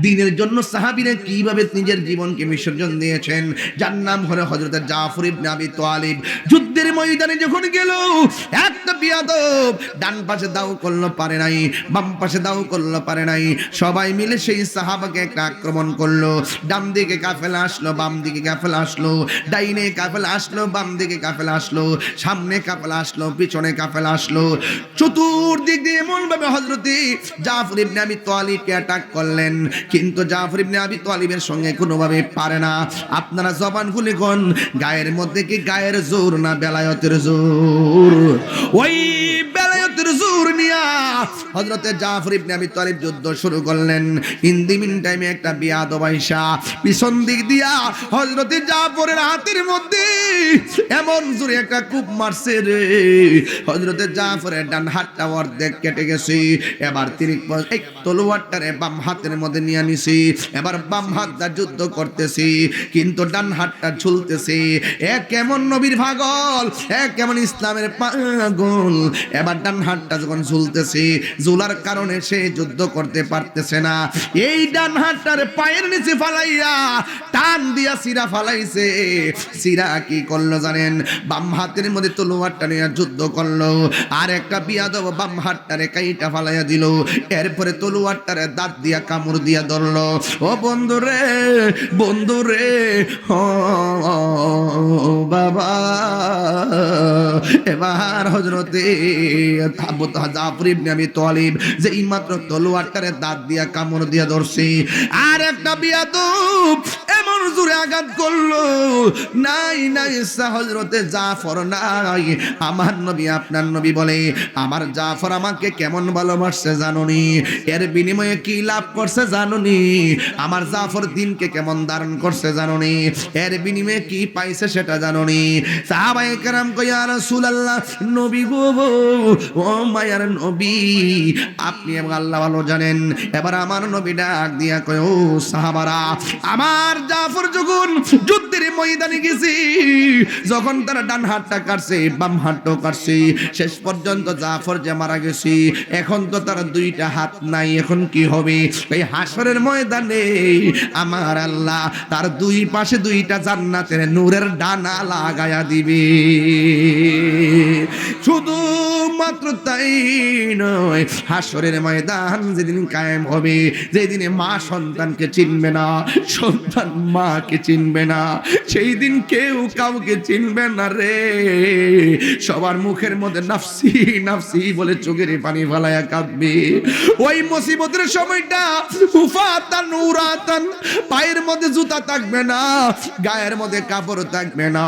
দ্বীনের জন্য সাহাবীরা কিভাবে নিজের জীবনকে বিসর্জন দিয়েছেন, যার নাম হলো হযরত জাফর ইবনে আবি তালিব। যুদ্ধের ময়দানে যখন গেল, একটা বিয়াদব ডান পাশে দাও করলো পারে নাই, বাম পাশে দাও করলো পারে নাই, সবাই মিলে সেই সাহাবাকে একটা আক্রমণ করলো। ডান দিকে কাফেলা আসলো, বাম দিকে কাফেলা আসলো, ডাইনে কাফেলা আসলো, বাম দিকে কাফেলা আসলো, সামনে কাফেলা আসলো, পিছনে কাফেলা আসলো। চতুর্দিক দিয়ে এমন ভাবে হযরত জাফর ইবনে আবি তালিবকে অ্যাটাক করলেন, কিন্তু জাফর ইবনে আবি তালিবের সঙ্গে কোনোভাবে পারে না। আপনারা জবান খুলে কোন, গায়ের মধ্যে কি গায়ের জোর না বেলায়েতের জোর? ওই বেলায়েতের জোর নিয়া হযরতে জাফর ইবনে আবি তালিব যুদ্ধ শুরু করলেন। ইন দি মিন টাইমে একটা বিয়াদব আইসা পিছন দিক দিয়া হযরতে জাফরের হাতের মধ্যে এমন জোরে একটা কূপ মারছে রে, হযরতে জাফরের ডান হাতটা অর্ধেক কেটে গেছে। এবার তিনি এক তলোয়ারটারে বাম হাতের মধ্যে নিয়ে নিছি, এবার বাম হাতটা যুদ্ধ করতেছি, কিন্তু ডান হাতটা ঝুলতেছে। কেমন নবীর পাগল, কেমন ইসলামের পাগল। এবার ডান হাতটা যখন ঝুলতেছে, ঝুলার কারণে সে যুদ্ধ করতে পারতেছে না। এই ডান হাতটার পায়ের নিচে ফালাইয়া টান দিয়া সিরা ফালাইছে। সিরা কি করলো জানেন? বাম হাতের মধ্যে তলোয়ারটা নিয়ে যুদ্ধ করলো, আর একটা বিয়াদব বাম হাতটারে কাইটা ফালাইয়া দিল। এরপরে তলোয়ারটারে দাঁত দিয়া কামড় দিয়া ধরলো। ও বন্ধুরে, বন্ধুরে, ও বাবা। এবার হযরতে জাফর ইবনে আবি তালিব যে এইমাত্র তলোয়ারটারে দাঁত দিয়া কামড় দিয়া ধরছে, আর একটা বিয়াদব এমন জোরে আঘাত করলো, নাই নাই হযরতে জাফর নাই। আমার নবী, আপনার নবী বলে আমার জাফর আমাকে কেমন ভালোবাসছে জানোনি? এর বিনিময়ে কি লাভ করছে জানোনি? আমার জাফর দিনকে কেমন ধারণ করছে জানোনি? এর বিনিময়ে কি পাইছে সেটা জানোনি? সাহাবায়ে কেরাম কয় ইয়া রাসূলুল্লাহ, নবী গো, ও মায়ার নবী, আপনি এবং আল্লাহ ভালো জানেন। এবার আমার নবী ডাক দিয়া কয়, ও সাহাবারা, আমার জাফর যখন যুদ্ধের ময়দানে গেছি, যখন তারা ডান হাতটা কাটছে, বাম হাতটাও কাটছে, শেষ পর্যন্ত জাফর যে মারা গেছি, এখন তো তার দুইটা হাত নাই, এখন কি হবে? এই হাসরের ময়দানে আমার আল্লাহ তার দুই পাশে দুইটা জান্নাতের নূরের ডানা লাগায়া দিবে। শুধু মাত্র তাই নয়, হাসরের ময়দান যেদিন কায়েম হবে, যেদিনে মা সন্তানকে চিনবে না, সন্তান মাকে চিনবে না, সেই দিন কেউ কাউকে চিনবে না রে। সবার মুখের মধ্যে নাফসি নাফসি বলে চোখের পানি ফালায়া কাঁদবে। ওই মুসিবতের সময়টা হুফাতান উরাতান, পায়ের মধ্যে জুতা থাকবে না, গায়ের মধ্যে কাপড় থাকবে না,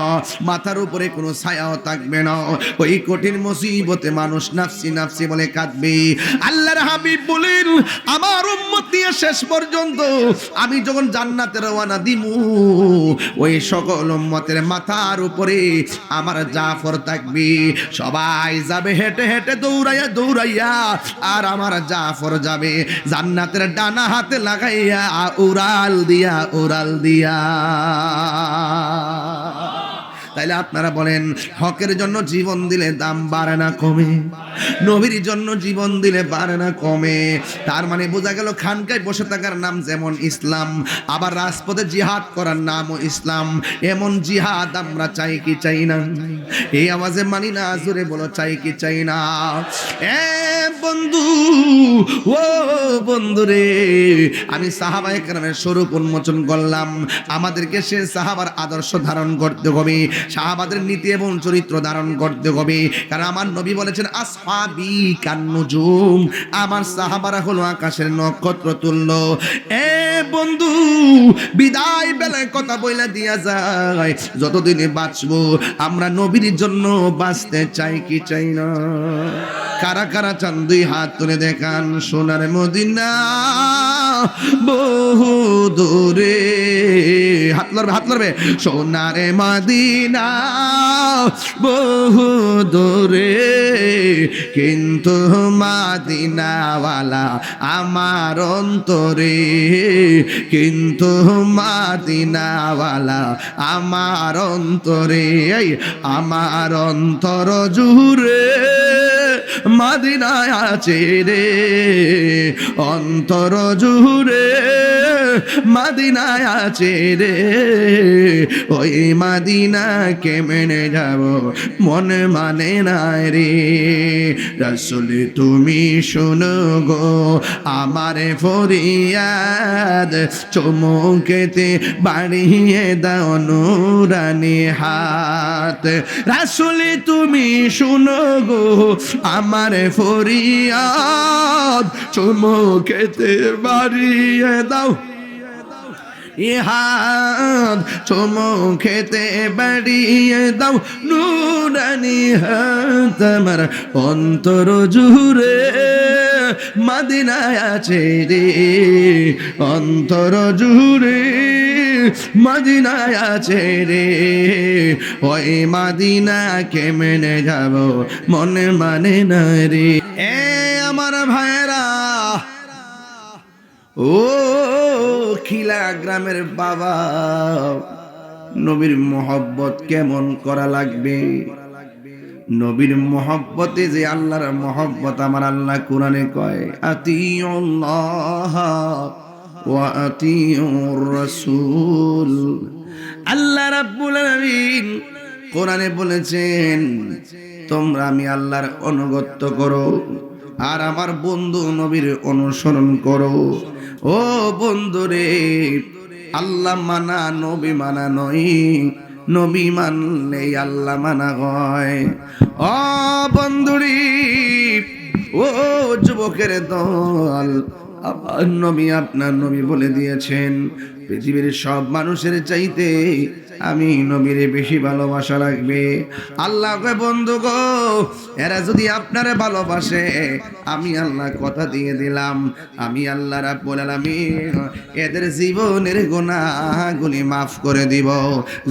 মাথার উপরে কোনো ছায়াও থাকবে না। ওই কঠিন মুসিবতে মানুষ নাফসি নাফসি বলে কাঁদবে। আল্লাহর হাবিব বলেন, আমার উম্মত নিয়ে শেষ পর্যন্ত আমি যখন জান্নাতে রওনা দিমু, ওই সকল উম্মতের মাথার উপরে আমার জাফর থাকবে। সবাই যাবে হেঁটে হেঁটে দৌড়াইয়া দৌড়াইয়া, আর আমার জাফর যাবে জান্নাতের ডানা হাতে লাগাইয়া উড়াল দিয়া উড়াল দিয়া। তাইলে আপনারা বলেন, হকের জন্য জীবন দিলে দাম বাড়ে না কমে? নবীর জন্য জীবন দিলে বাড়ে না কমে? তার মানে বোঝা গেল খানকায় বসে থাকার নাম যেমন ইসলাম, আবার রাজপথে জিহাদ করার নামও ইসলাম। এমন জিহাদ আমরা চাই কি চাই না? এই আওয়াজে মানি না, জোরে বলো চাই কি চাই না? এ বন্ধু, ও বন্ধু রে, আমি সাহাবায়ে কেরামের স্বরূপ উন্মোচন করলাম। আমাদেরকে সে সাহাবার আদর্শ ধারণ করতে হবে, সাহাবাদের নীতি এবং চরিত্র ধারণ করতে হবে। কারণ আমার নবী বলেছেন, আসহাবি কান্নুজুম, আমার সাহাবারা হলো আকাশের নক্ষত্র তুল্য। এ বন্ধু, বিদায় বেলায় কথা বইলা দিয়া যায়, যতদিনে বাঁচবো আমরা নবীর জন্য বাঁচতে চাই কি চাই না? কারা কারা চান দুই হাত তুলে দেখান। সোনার মদিনা বহু দূরে, হাত লড়বে, হাত লড়বে। সোনার মদিনা বহু দূরে, কিন্তু মদিনাওয়ালা আমার অন্তরে, কিন্তু মদিনাওয়ালা আমার অন্তরে। আমার অন্তর জুড়ে মদিনায় আছে রে, অন্তর জুড়ে মদিনায় আছে রে, ওই মদিনা কেমনে যাব মন মানে না রে। রাসূল তুমি শোনো গো আমার ফরিয়াদ, চুমুকেতে বাড়িয়ে দাও নুরানি হাত। রাসূল তুমি শোনো গো আমার ফরিয়াদ, চুমুকেতে বাড়িয়ে দাও হাত, চুমুকেতে বাড়িয়ে দাও নুরানি হাত। আমার অন্তর জুড়ে মদিনায় আছে রে, অন্তর জুড়ে মদিনায় আছে রে, ওই মদিনা কেমনে যাব মনে মানে না রে। এ আমার ভাইরা, ও খিলা গ্রামের বাবা, নবীর মোহব্বত কেমন করা লাগবে? নবীর মোহব্বতে যে আল্লাহর মোহব্বত, আমার আল্লাহ কোরআনে কয় আতিউল্লাহ ওয়া আতিউর রাসূল। আল্লাহ রাব্বুল আলামিন কোরআনে বলেছেন তোমরা আমি আল্লাহর অনুগত্য করো আর আমার বন্ধু নবীর অনুসরণ করো। ও বন্ধুরে, আল্লাহ মানা নবী মানা নয়, নবী মানলে আল্লাহ মানা হয়। ও বন্ধুরি, ও যুবকের দল, আমার নবী আপনার নবী বলে দিয়েছেন পৃথিবীর সব মানুষের চাইতে আমি নবীরে বেশি ভালোবাসা রাখবে। আল্লাহ কয় বন্ধু গো, এরা যদি আপনারে ভালোবাসে আমি আল্লাহ কথা দিয়ে দিলাম, আমি আল্লাহ রাব্বুল আলামিন এদের জীবনের গুনাহগুলি মাফ করে দিব।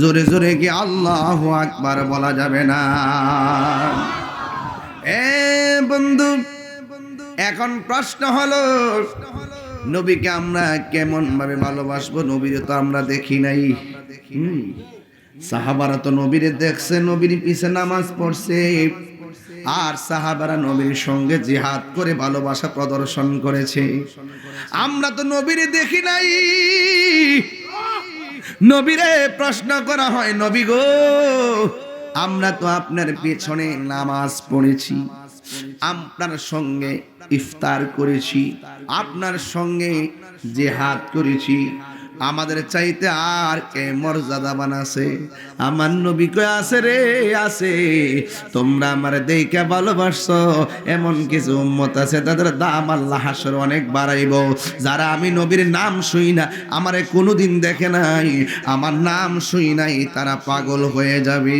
জোরে জোরে কি আল্লাহু আকবার বলা যাবে না? এ বন্ধু, এখন প্রশ্ন হলো নবীকে আমরা কেমন ভাবে ভালোবাসবো? নবীরে তো আমরা দেখি নাই। সাহাবারা তো নবীরে দেখছে, নবীর পিছে নামাজ পড়ছে, আর সাহাবারা নবীর সঙ্গে জিহাদ করে ভালোবাসা প্রদর্শন করেছে। আমরা তো নবীরে দেখি নাই। নবীরে প্রশ্ন করা হয়, নবী গো আমরা তো আপনার পেছনে নামাজ পড়েছি, আপনার সঙ্গে ইফতার করেছি, আপনার সঙ্গে জিহাদ করেছি, আমাদের চাইতে আর কে মর্যাদাবান আছে? আমার নবী কই আছে রে, আছে। তোমরা আমার দেখে ভালোবাসছো, এমন কিছু উম্মত আছে তাদের দাম আল্লাহ হাসর অনেক বাড়াইব। যারা আমি নবীর নাম শুই না, আমারে কোনোদিন দেখে নাই, আমার নাম শুই নাই, তারা পাগল হয়ে যাবে।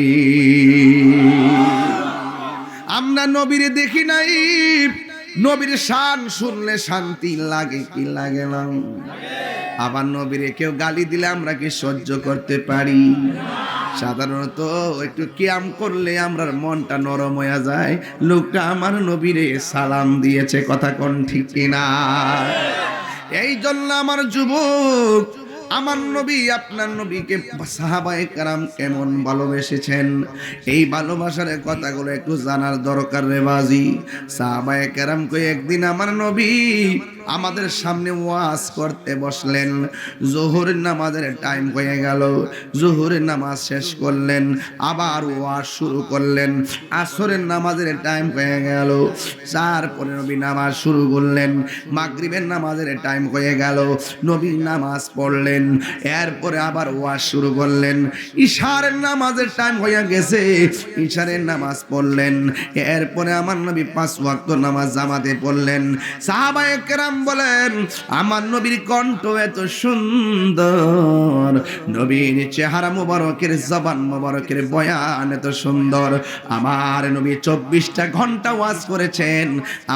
আমরা নবীর দেখি নাই, নবীর শান শুনলে শান্তি লাগে কি লাগে না? আবার নবীরে কেউ গালি দিলে আমরা কি সহ্য করতে পারি? সাধারণত একটু কিয়াম করলে আমরা মনটা নরম হয়ে যায়। লোকটা আমার নবীরে সালাম দিয়েছে, কথা কোন ঠিক কিনা? এই জন্য আমার যুবক, আমার নবী আপনার নবীকে সাহাবায়ে কেরাম কেমন ভালোবেসেছেন, এই ভালোবাসার কথাগুলো একটু জানার দরকার রে বাজি। সাহাবায়ে কেরাম কই একদিন আমার নবী আমাদের সামনে ওয়াজ করতে বসলেন। যোহরের নামাজের টাইম হয়ে গেল, যোহরের নামাজ শেষ করলেন, আবার ওয়াজ শুরু করলেন। আসরের নামাজের টাইম হয়ে গেল, তারপরে নবী নামাজ শুরু করলেন। মাগরিবের নামাজের টাইম হয়ে গেল, নবী নামাজ পড়লেন, এরপরে আবার ওয়াজ শুরু করলেন। ইশারের নামাজের টাইম হয়ে গেছে, ইশারের নামাজ পড়লেন, এরপরে আমার নবী 5 ওয়াক্ত নামাজ জামাতে পড়লেন। সাহাবায়ে কেরাম বলেন আমার নবীর কণ্ঠ এত সুন্দর, নবীর চেহারা মোবারকের, জবান মোবারকের বয়ান এত সুন্দর। আমার নবী 24টা ঘন্টা ওয়াজ করেছেন,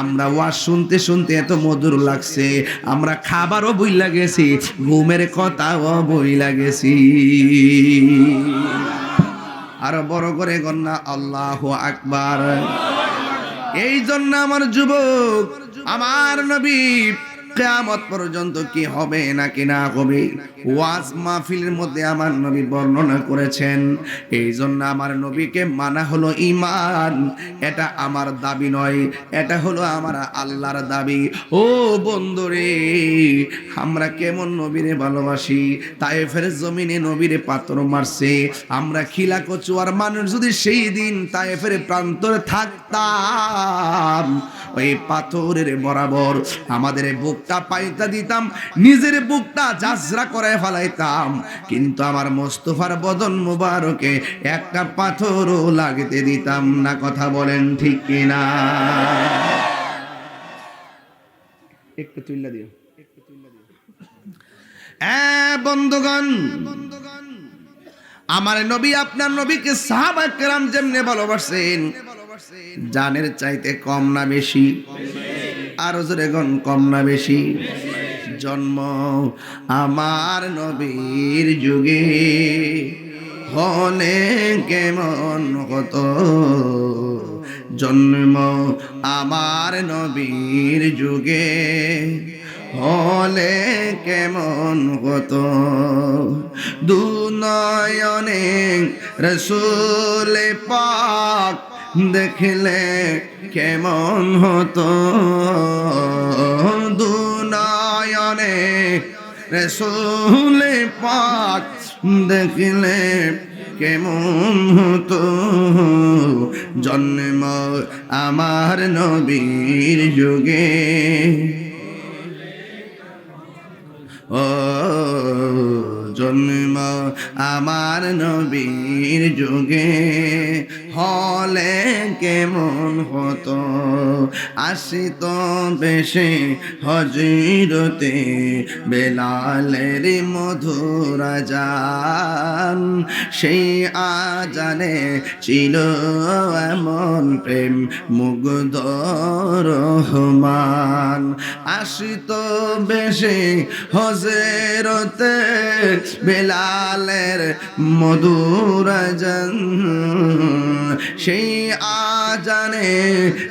আমরা ওয়াজ শুনতে শুনতে এত মধুর লাগছে, আমরা খাবারও বইলা গেছি, ঘুমের কথাও বইলা গেছি। আরো বড় করে গন্না আল্লাহু আকবার। এই জন্য আমার যুবক, আমার নবী কিয়ামত পর্যন্ত কি হবে নাকি না হবে ওয়াজ মাহফিলের মধ্যে আমার নবী বর্ণনা করেছেন। এই জন্য আমার নবীকে মানা হলো ঈমান। এটা আমার দাবি নয়, এটা হলো আমার আল্লাহর দাবি। ও বন্ধুরে, আমরা কেমন নবীরে ভালোবাসি। তায়েফের জমিনে নবীরে পাথর মারছে, আমরা খিলা কচুয়ার মানুষ যদি সেই দিন তায়েফের প্রান্তরে থাকতাম, ওই পাথরের বরাবর আমাদের বুকটা পাইতা দিতাম, নিজের বুকটা জাজরা করে ফেলাইতাম, কিন্তু আমার মোস্তফার বদন মুবারকে একটা পাথরও লাগতে দিতাম না। কথা বলেন ঠিক কিনা? একটু তুইলা দিও। বন্ধুগণ, আমার নবী আপনার নবীকে সাহাবা কেরাম যেমনে ভালোবাসেন, জানের চাইতে কম না বেশি? আরো জোরে গণ, কম না বেশি? জন্ম আমার নবীর যুগে হলে কেমন হতো, জন্ম আমার নবীর যুগে হলে কেমন হতো, দুনয়নে রসূল পাক দেখলে কেমন হতো, দুনয়নে রসূল পাক দেখলে কেমন হতো, জন্ম আমার নবীর যুগে ও, জন্ম আমার নবীর যুগে হলে কেমন হতো, আসিত বেশে হযরতে বেলালের মধুর আযান, সেই আজানে ছিল এমন প্রেম মুগ্ধ রহমান, আসিত বেশে হযরতে বেলালের মধুর আযান, সেই আজানে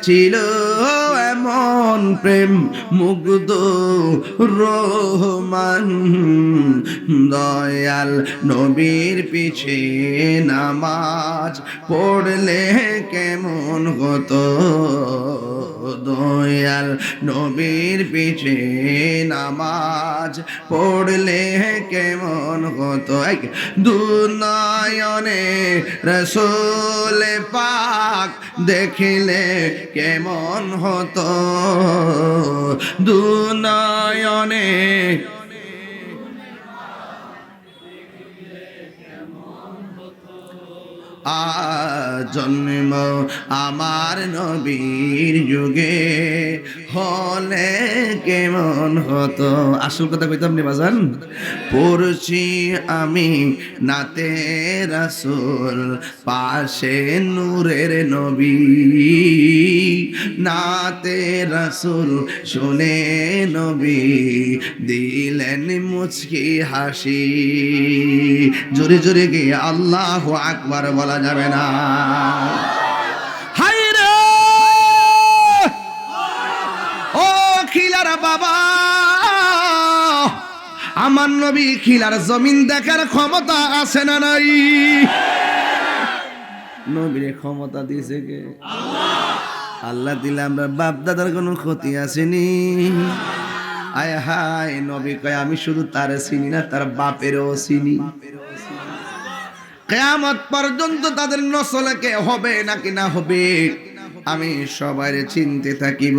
ছিল এমন প্রেম মুগ্ধ রহমান, দয়াল নবীর পিছে নামাজ পড়লে কেমন হতো, দয়াল নবীর পিছে নামাজ পড়লে কেমন হতো, দুনয়নে রসূল পাক দেখিলে কেমন হতো, দুনয়নে জন্ম আমার নবীর যুগে হলে কেমন হতো। আসল কথা কইতাম নি বাজান, পড়ছি আমি নাতে রাসূল পাশে নূরের নবী, নাতে রাসূল শুনে নবী দিলেন মুচকি হাসি, জোরে জোরে গিয়ে আল্লাহু আকবার বলা যাবে না? হায় রে ও খিলার বাবা, আমার নবী খিলার জমিন দেখার ক্ষমতা আছে না নাই? নবীর ক্ষমতা দিয়েছে কে? আল্লাহ দিলে আমরা বাপ দাদার কোনো ক্ষতি আসেনি। আয় হায়, নবী কয় আমি শুধু তার চিনি না, তার বাপেরও চিনি। কিয়ামত পর্যন্ত তাদের নসলে কে হবে নাকি না হবে আমি সবাই চিনতে থাকিব।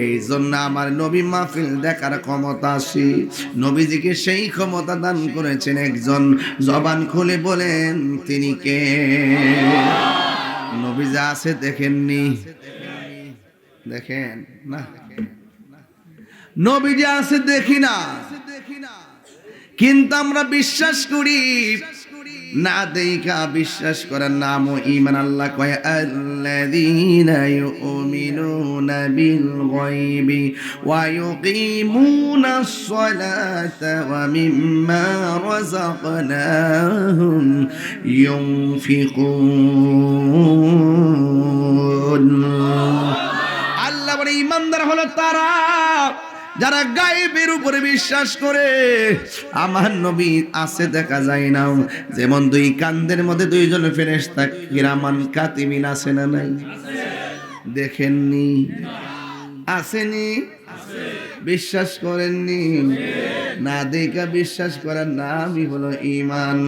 এই জন্য আমার নবী মাহফিল দেখার ক্ষমতা আছে, নবীজিকে সেই ক্ষমতা দান করেছেন একজন। জবান খুলে বলেন তিনি কে? নবীজি আছে দেখেননি? দেখেন না, নবীজি আছে দেখি না, কিন্তু আমরা বিশ্বাস করি না দেখা বিশ্বাস করার নাম ও ঈমান। আল্লাহ কয় আল্লাযীনা ইউমিনুনা বিল গায়বি ওয়া ইউকিমুনাস সালাতা ওয়া মিম্মা রাযাকনাহুম ইউনফিকুন। আল্লাহ বলে ঈমানদার হলো তারা যারা গায়েবের উপরে বিশ্বাস করে, আমার নবী আছে দেখা যায় না, যেমন দুই কান্দের মধ্যে দুইজন ফেরেশতা কিরামান কাতিবিন আছে না নাই? দেখেননি? আসেনি? বিশ্বাস করেননি? না দেখা বিশ্বাস করার নামই হলো ঈমান।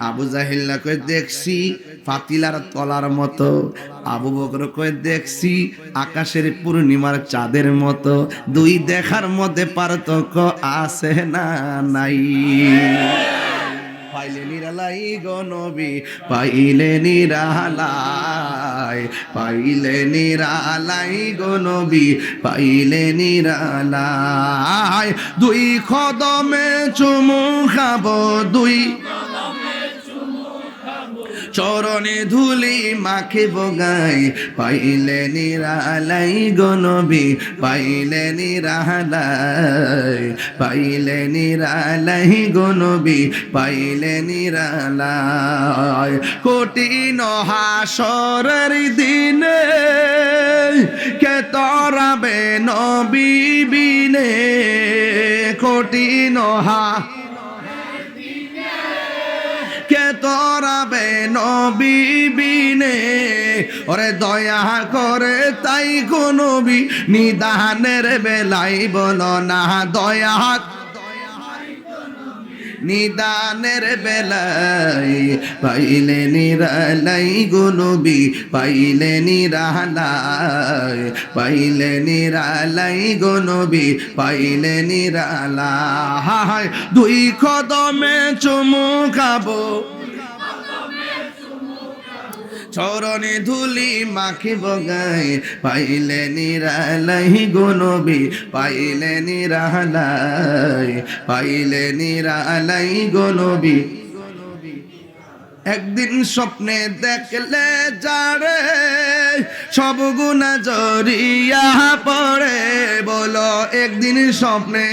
আবু জাহেল কই দেখছি পাতিলার তলার মতো, আবু বকর কই দেখছি আকাশের পূর্ণিমার চাঁদের মতো। দুই দেখার মধ্যে পার্থক্য আছে না নাই? পাইলে নিরালাই গো নবী, পাইলে নিরালাই, পাইলে নিরালাই গো নবী, পাইলে নিরালাই। দুই কদমে চুমু খাবো, দুই চরণে ধুলি মাখিব গাই, পাইলে নিরালাই গো নবী, পাইলে নিরালাই, পাইলে নিরালাই গো নবী, পাইলে নিরালাই। কঠিন হাসরের দিনে কে তরাবে নবী বিনে, কঠিন কে তরাবে নবী বিনে। ওরে দয়া করে তাই গো নবী, নিদানের বেলায় বলো না দয়া, নিদানের বেলায় পাইলে নিরালাই গো নবী, পাইলে নিরালাই, পাইলে নিরালাই গো নবী, পাইলে নিরালাই। দুই কদমে চুমু খাবো, চরণে ধুলি মাখিব গায়ে, পাইলে নিরালাই গো নবী, পাইলে নিরালাই, পাইলে নিরালাই গো নবী। একদিন স্বপ্নে দেখলে যারে সব গুনাহ জড়িয়া পড়ে, বলো একদিন স্বপ্নে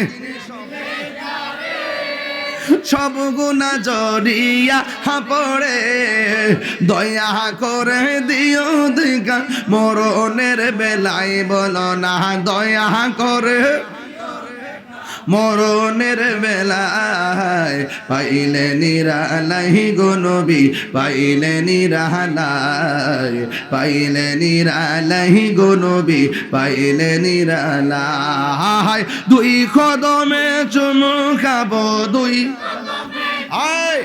সব গুনাহ জড়িয়া পড়ে, দয়া করে দিও দিগা মরণের বেলায় বলো না দয়া করে, মরণের বেলায় পাইলে নিরালাই গো নবী, পাইলে নিরালাই, পাইলে নিরালাই গো নবী, পাইলে নিরালাই। দুই কদমে চুমু খাবো, দুই আয়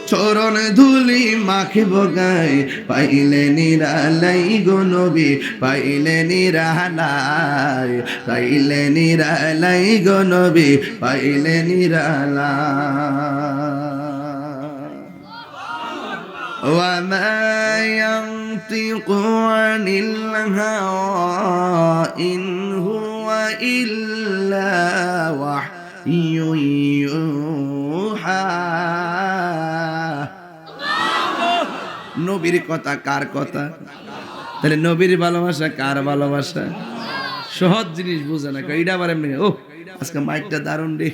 চরণ ধুলি মাখিব গায়ে, পাইলে নিরালাই গো নবী, পাইলে নিরালাই, পাইলে নিরালাই গো নবী, পাইলে নিরালাই। ওয়া মা ইয়ানতিকু আনিল হাওয়া ইন হুয়া ইল্লা ওয়াহয়ুন ইউহা। নবীর কথা কার কথা? তাহলে নবীর ভালোবাসা কার ভালোবাসা? সহজ জিনিস বুঝে না, এইটা আবার এমনি ও আজকে মাইকটা দারুণ রে,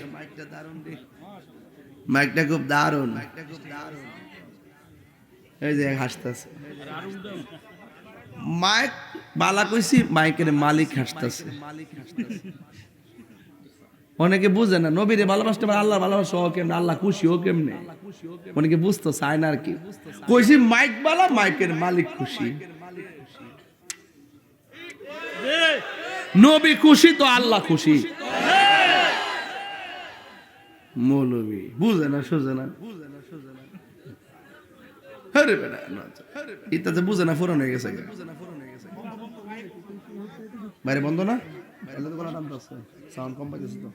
মাইকটা খুব দারুণ, এই যে হাসতেছে মাইক বালা কইছি, মাইকের মালিক হাসতেছে। অনেকে বুঝে না নবীরে ভালোবাসতে পারে, আল্লাহ ভালোবাসা ও কেমনে, আল্লাহ খুশি ও কেমনে, অনেকে বুঝতে চায় না আর কি। কইছি মাইক বালা, মাইকের মালিক খুশি। নবী খুশি তো আল্লাহ খুশি। মৌলবী বুঝে না, সোজে না, আরে বেটা ইত্যাদি বুঝে না, ফুরান হয়ে গেছে। বাইরে বন্ধ না, সাউন্ড কম পাইতেছে তো,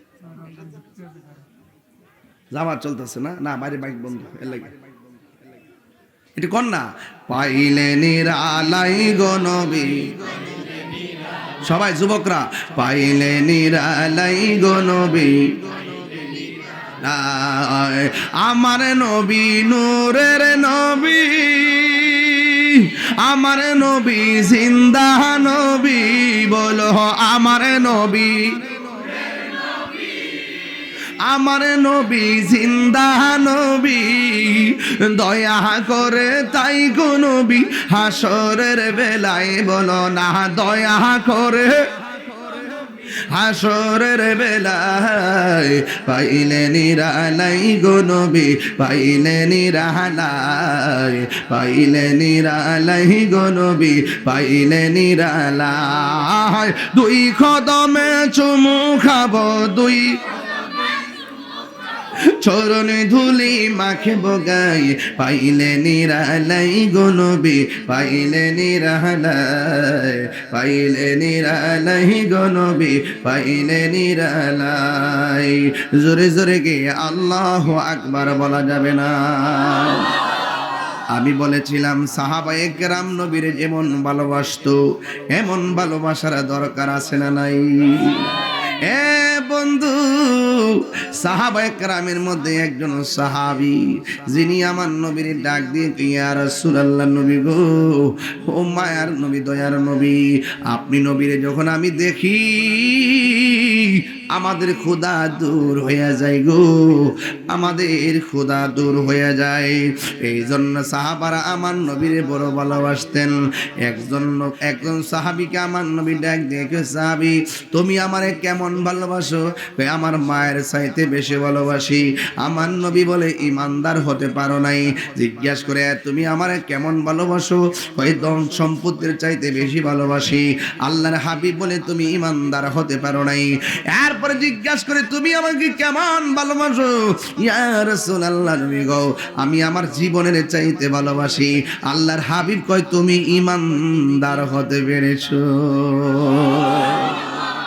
জামাত চলতেছে না, না বাইরে মাইক বন্ধ, এর লাগে এটা কর না। পাইলে নিরালাই গো নবী, সবাই যুবকরা পাইলে নিরালাই গো নবী, আমার নবী নূরের নবী, আমার নবী জিন্দা নবী, বলো আমার নবী, আমার নবী জিন্দা নবী, দয়া করে তাই গো নবী হাসরের বেলায় বলো না দয়া করে, হাসরের বেলায় পাইলে নিরালাই গো নবী, পাইলে নিরালাই, পাইলে নিরালাই গো নবী, পাইলে নিরালাই। দুই কদমে চুমু খাবো, দুই চরণে ধুলি মাখে বগাই, পাইলে নিরালাই গো নবী, পাইলে নিরালাই, পাইলে নিরালাই গো নবী, পাইলে নিরালাই। জোরে জোরে গিয়ে আল্লাহু আকবার বলা যাবে না? আমি বলেছিলাম সাহাবায়ে কেরাম নবীর যেমন ভালোবাসতো এমন ভালোবাসার দরকার আছে না নাই? এ বন্ধু, সাহাবায়ে কেরামের মধ্যে একজন সাহাবী যিনি আমার নবীর ডাক দিয়ে ইয়া রাসূলুল্লাহ, নবী গো, ও মায়ার নবী, দয়ার নবী, আপনি নবীরে যখন আমি দেখি আমাদের ক্ষুধা দূর হয়ে যায় গো, আমাদের ক্ষুধা দূর হয়ে যায়। এই জন্য সাহাবারা আমার নবীরে বড় ভালোবাসতেন। একজন সাহাবীকে আমার নবী ডাক দেখে, সাহাবী তুমি আমারে কেমন ভালোবাসো? আমার মায়ের চাইতে বেশি ভালোবাসি। আমার নবী বলে ইমানদার হতে পারো নাই। জিজ্ঞাসা করে তুমি আমারে কেমন ভালোবাসো? ওই ধন সম্পত্তির চাইতে বেশি ভালোবাসি। আল্লাহর হাবিব বলে তুমি ইমানদার হতে পারো নাই। এরপরে জিজ্ঞাসা করে তুমি আমাকে কেমন ভালোবাসো? ইয়া রাসূলুল্লাহ, নবী গো, আমি আমার জীবনের চাইতে ভালোবাসি। আল্লাহর হাবিব কয় তুমি ইমানদার হতে পেরেছো।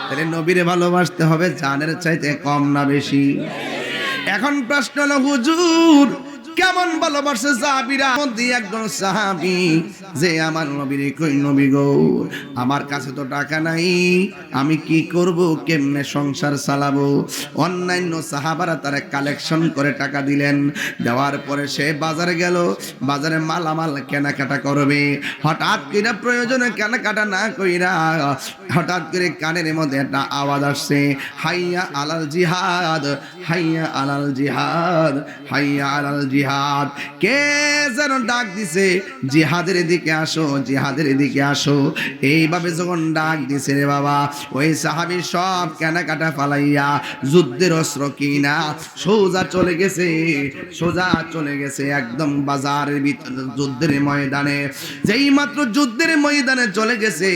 তাহলে নবীরে ভালোবাসতে হবে জানের চাইতে কম না বেশি? এখন প্রশ্ন হলো হুজুর কেমন ভালোবাসে সাহাবীরা? মধ্যে একজন সাহাবী যে আমার নবীর কই, নবী গো, আমার কাছে তো টাকা নাই, আমি কি করব, কেমনে সংসার চালাবো? অন্যান্য সাহাবারা তারা কালেকশন করে টাকা দিলেন। দেওয়ার পরে সে বাজারে গেল, বাজারে মালামাল কেনাকাটা করবে। হঠাৎ করে প্রয়োজনে কেনাকাটা না কইরা হঠাৎ করে কানের মধ্যে একটা আওয়াজ আসছে, হাইয়া আলাল জিহাদ, হাইয়া আলাল জিহাদ, হাইয়া আলাল জিহাদ। কে যেন ডাক দিছে, জিহাদের দিকে আসো, জিহাদের দিকে আসো। এইভাবে যখন ডাক দিছে রে বাবা, ওই সাহাবী সব কেনাকাটা ফালাইয়া যুদ্ধের অস্ত্র কিনা সোজা চলে গেছে, সোজা চলে গেছে একদম বাজারের ভিতরে, যুদ্ধের ময়দানে। যেই মাত্র যুদ্ধের ময়দানে চলে গেছে,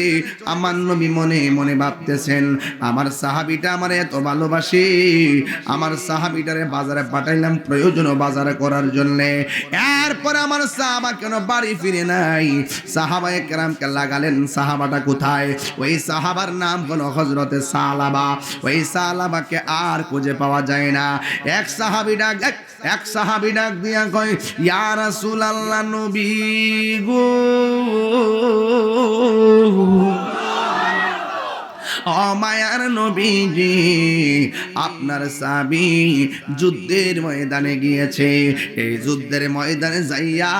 আমার নবী মনে মনে ভাবতেছেন আমার সাহাবীটা আমার এত ভালোবাসে, আমার সাহাবীটারে বাজারে পাঠাইলাম প্রয়োজন বাজারে করার জন্য। এরপর আমার সাহাবা কেন বাড়ি ফিরে নাই? সাহাবায়ে কেরামকে লাগালেন সাহাবাটা কোথায়? ওই সাহাবার নাম হলো হযরতে সালাবা। ওই সালাবাকে আর খুঁজে পাওয়া যায় না। এক সাহাবী ডাক দিয়া কয়, ইয়া রাসূলুল্লাহ, নবী গো, ও মায়ার নবীজি, আপনার সাহাবী যুদ্ধের ময়দানে গিয়েছে। এই যুদ্ধের ময়দানে যাইয়া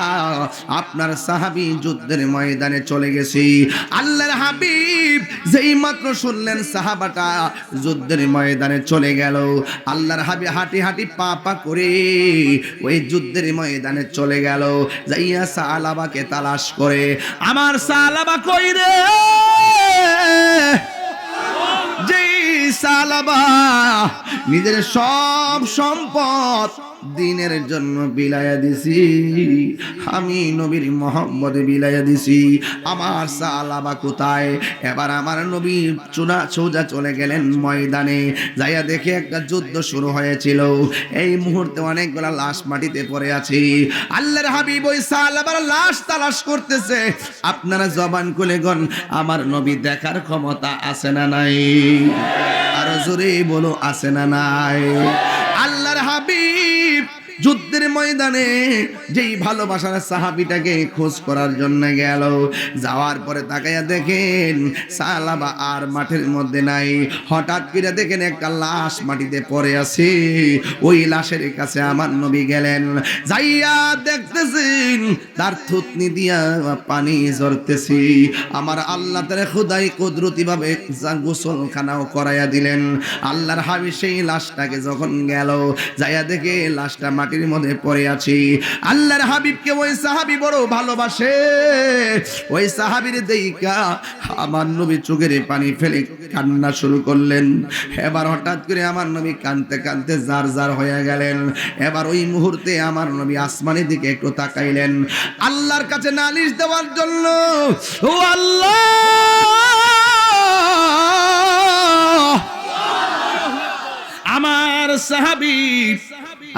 আপনার সাহাবী যুদ্ধের ময়দানে চলে গেছে। আল্লাহর হাবিব যেই মাত্র শুনলেন সাহাবাটা যুদ্ধের ময়দানে চলে গেল, আল্লাহর হাবিব হাঁটি হাঁটি পা পা করে ওই যুদ্ধের ময়দানে চলে গেল। যাইয়া সালাবাকে তালাশ করে, আমার সালাবা কই রে? সালাবা নিজের সব সম্পদ দিনের জন্য বিলায়া দিছি, আমি নবীর মোহাম্মদে বিলায়া দিছি। আমার সালাবা কোথায়? এবার আমার নবী সোজা চলে গেলেন ময়দানে। যাইয়া দেখে একটা যুদ্ধ শুরু হয়েছিল। এই মুহূর্তে অনেকগুলা লাশ মাটিতে পড়ে আছে। আল্লাহর হাবিব ওই সালাবার লাশ তালাশ করতেছে। আপনারা জবান খুলে গন, আমার নবী দেখার ক্ষমতা আছে না নাই? আরো জোরে বলো, আছে না নাই? আল্লাহর হাবিব যুদ্ধের ময়দানে যেই ভালোবাসার সাহাবীটাকে খোঁজ করার জন্য গেল, যাওয়ার পরে তাকাইয়া দেখেন সালাবা আর মাঠের মধ্যে নাই। হঠাৎ করে দেখেন একটা লাশ মাটিতে পড়ে আছে। ওই লাশের কাছে আমার নবী গেলেন। যাইয়া দেখতেছেন তার থুতনি দিয়া পানি ঝরতেছে। আমার আল্লাহ তাআলা খুদাই কুদরতি ভাবে গোসলখানাও করাইয়া দিলেন। আল্লাহর হাবিব সেই লাশটাকে যখন গেল, যাইয়া দেখে লাশটা মাটির মধ্যে পড়ে আছি। আল্লাহর হাবিবকে ওই সাহাবী বড় ভালোবাসে। ওই সাহাবীর দেইকা আমার নবী চোখের পানি ফেলে কান্না শুরু করলেন। এবার হঠাৎ করে আমার নবী কাঁদতে কাঁদতে জার জার হয়ে গেলেন। এবার ওই মুহূর্তে আমার নবী আসমানের দিকে একটু তাকাইলেন আল্লাহর কাছে নালিশ দেওয়ার জন্য। ও আল্লাহ, আমার সাহাবী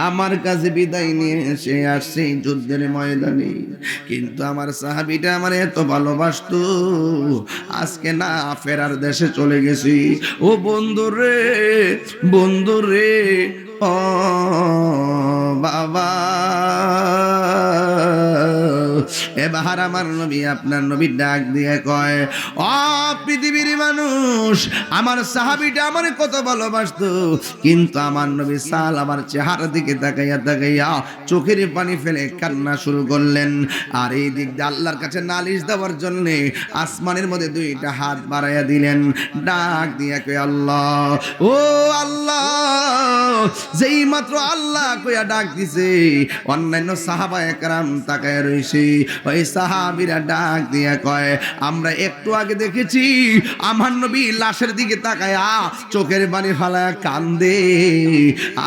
আমার কাছে বিদায় নিয়ে এসে আসছে যুদ্ধের ময়দানে, কিন্তু আমার সাহাবীটা আমার এত ভালোবাসতো, আজকে না ফেরার দেশে চলে গেছি। ও বন্ধুরে, বন্ধুরে, ও বাবা। এবার আমার নবী আপনার নবী ডাক দিয়ে কয়, ও পৃথিবীর মানুষ, আমার সাহাবীটা আমার কত ভালোবাসতো, কিন্তু আমার নবী সাল আমার চেহারা দিকে তাকাইয়া তাকাইয়া চোখের পানি ফেলে কান্না শুরু করলেন। আর এই দিক দিয়ে আল্লাহর কাছে নালিশ দেওয়ার জন্য আসমানের মধ্যে দুইটা হাত বাড়াইয়া দিলেন, ডাক দিয়ে কয় আল্লাহ, ও আল্লাহ। যেই মাত্র আল্লাহ কইয়া ডাক দিছে, অন্যান্য সাহাবায়ে কেরাম তাকায় রইছে। ওই সাহাবীরা ডাক দিয়া কয়, আমরা একটু আগে দেখেছি আমার নবী লাশের দিকে তাকায়া চোখের পানি ফালায়া কান্দে,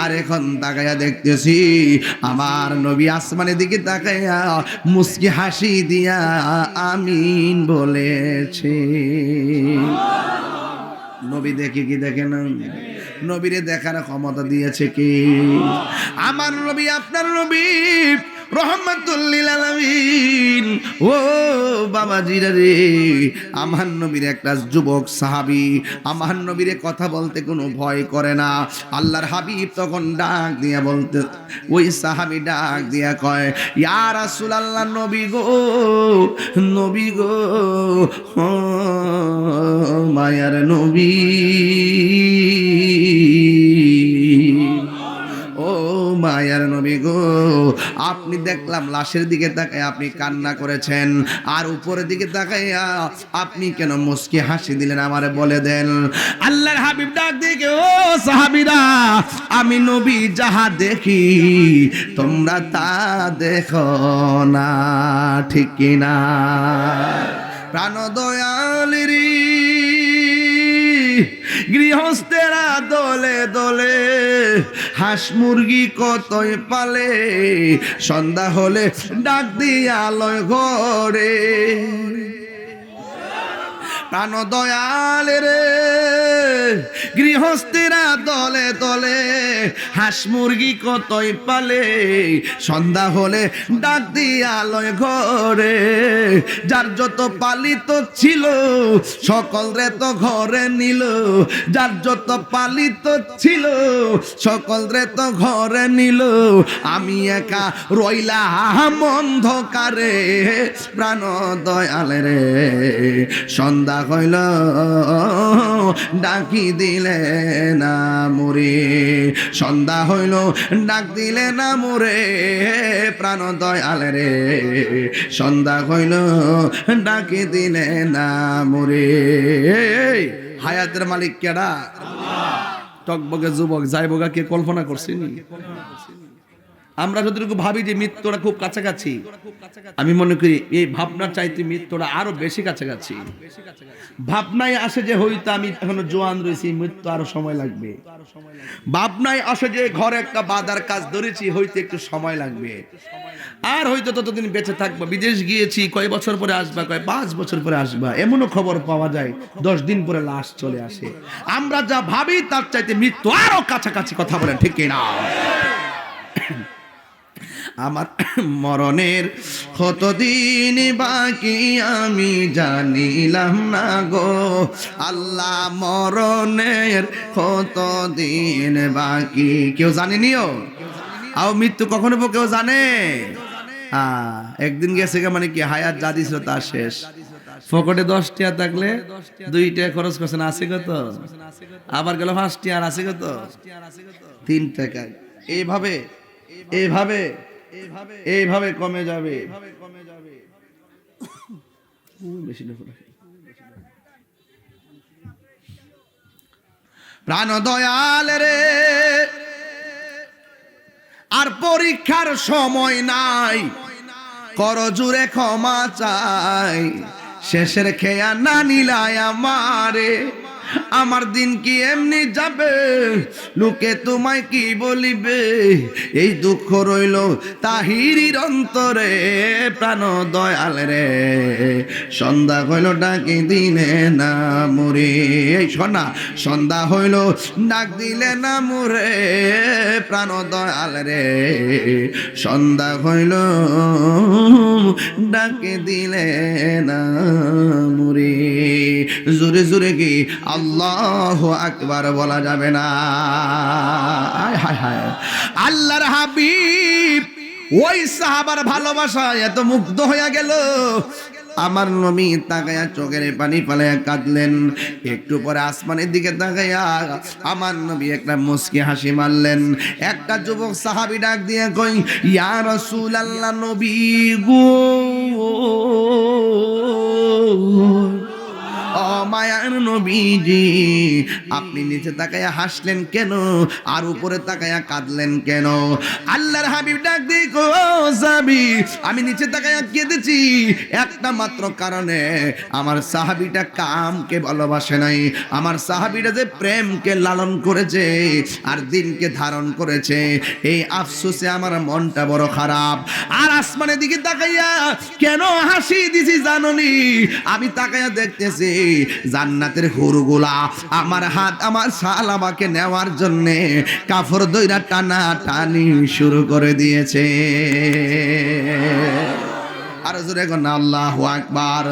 আর এখন তাকায়া দেখতেছি আমার নবী আসমানের দিকে তাকায়া মুস্কি হাসি দিয়া আমিন বলেছে। নবী দেখে কি দেখে না? নবীরে দেখার ক্ষমতা দিয়েছে কি? আমার নবী আপনার নবী রহমাতুল লিল আলামিন। ও বাবাজিরা রে, আমার নবীর একটা যুবক সাহাবী, আমার নবীরে কথা বলতে কোনো ভয় করে না। আল্লাহর হাবিব তখন ডাক দিয়া বলতে, ওই সাহাবী ডাক দিয়া কয়, ইয়া রাসূলুল্লাহ, নবী গো, নবী গো, ও মায়ার নবী, ও মায়ার নবী গো, আপনি দেখলাম লাশের দিকে তাকায় আপনি কান্না করেছেন, আর উপরের দিকে তাকাইয়া আপনি কেন মুস্কি হাসি দিলেন আমারে বলে দেন। আল্লাহর হাবিব ডাক দিয়ে, ও সাহাবীরা, আমি নবী যাহা দেখি তোমরা তা দেখো না, ঠিক কিনা? প্রাণ দয়ালেরি গৃহস্থেরা দলে দলে হাঁস মুরগি কতই পালে, সন্ধ্যা হলে ডাক দিয়া লয় ঘরে। প্রাণ দয়াল রে, গৃহস্থেরা দলে দলে হাঁস মুরগি কতই পালে, সন্ধ্যা হলে ডাক দিয়া লয় ঘরে। যার যত পালিত ছিল সকল রে তো ঘরে নিল, যার যত পালিত ছিল সকল রে তো ঘরে নিল, আমি একা রইলাম অন্ধকারে। প্রাণ দয়াল রে, সন্ধ্যা হইল ডাকি দিলে না মোরে, সন্ধ্যা হইল ডাক দিলে না মোরে। প্রাণ দয়াল রে, সন্ধ্যা হইল ডাকি দিলে না মোরে। হায়াতের মালিক কেডা? টকবগে যুবক যাইবগা কে কল্পনা করছিনি? আমরা যতটুকু ভাবি যে মৃত্যুটা খুব কাছাকাছি, আমি মনে করি এই ভাবনার চাইতে মৃত্যুটা আরো বেশি কাছাকাছি। ভাবনায় আসে যে হয়তো আমি এখনো জোয়ান রয়েছি, মৃত্যু আরো সময় লাগবে। ভাবনায় আসে যে ঘরে একটা বাধার কাজ ধরেছি, হয়তো একটু সময় লাগবে, আর হয়তো ততদিন বেঁচে থাকবো। বিদেশ গিয়েছি, কয় বছর পরে আসবা, কয় 5 বছর পরে আসবা। এমনও খবর পাওয়া যায় 10 দিন পরে লাশ চলে আসে। আমরা যা ভাবি তার চাইতে মৃত্যু আরো কাছাকাছি। কথা বলেন ঠিক কিনা? আমার মরণের কতদিন বাকি আমি জানিলাম না গো আল্লাহ, মরণের কতদিন বাকি কেউ জানেনিও। আর মৃত্যু কখনো কেউ জানে? একদিন গেছে মানে কি হায়াত যা দিছিল তা শেষ। পকেটে 10 টাকা থাকলে 2 টাকা খরচ করছেন, আছে কত? আবার গেল 5 টাকা, আছে কত? 3 টাকা। এইভাবে এইভাবে এইভাবে কমে যাবে। প্রাণ দয়াল রে, আর পরীক্ষার সময় নাই, করজুরে ক্ষমা চাই, শেষের খেয়া না নিলাই আমারে, আমার দিন কি এমনি যাবে, লোকে তোমায় কি বলিবে, এই দুঃখ রইল তাহিরির অন্তরে, প্রাণ দয়াল রে, সন্ধ্যা হইল ডাকি দিলে না মুরে, এই শোনা, সন্ধ্যা হইল ডাক দিলে না মুরে, প্রাণ দয়াল রে, সন্ধ্যা হইল ডাকে দিলে না মুরে। জোরে জোরে কি আল্লাহু আকবার বলা যাবে না? হায় হায় হায়, আল্লাহর হাবিব ওই সাহাবার ভালোবাসায় এত মুগ্ধ হয়ে গেল, আমার নবী তাকায়া চোখের পানি ফালায়া কাঁদলেন। একটু পরে আসমানের দিকে তাকায়া আমার নবী একটা মুস্কি হাসি মারলেন। একটা যুবক সাহাবী ডাক দিয়ে কই, ইয়া রাসূলুল্লাহ, নবী গো, ও মায়ার নবীজি, আপনি নিচে তাকায়া হাসলেন কেন, আর উপরে তাকায়া কাঁদলেন কেন? আল্লাহর হাবিব ডাক দিয়ে কো, সাহাবী, আমি নিচে তাকায়া কেঁদেছি একটা মাত্র কারণে, আমার সাহাবীটা কামকে ভালোবাসে নাই, আমার সাহাবীটা যে প্রেমকে লালন করেছে আর দিনকে ধারণ করেছে, এই আফসোসে আমার মনটা বড় খারাপ। আর আসমানের দিকে তাকাইয়া কেন হাসি দিছি জাননি? আমি তাকাইয়া দেখতেছি জান্নাতের হুরগুলা আমার হাত, আমার সালামাকে নেওয়ার জন্যে কাফর দইরা টানা টানি শুরু করে দিয়েছে। আর জোরে কোন আল্লাহু আকবার।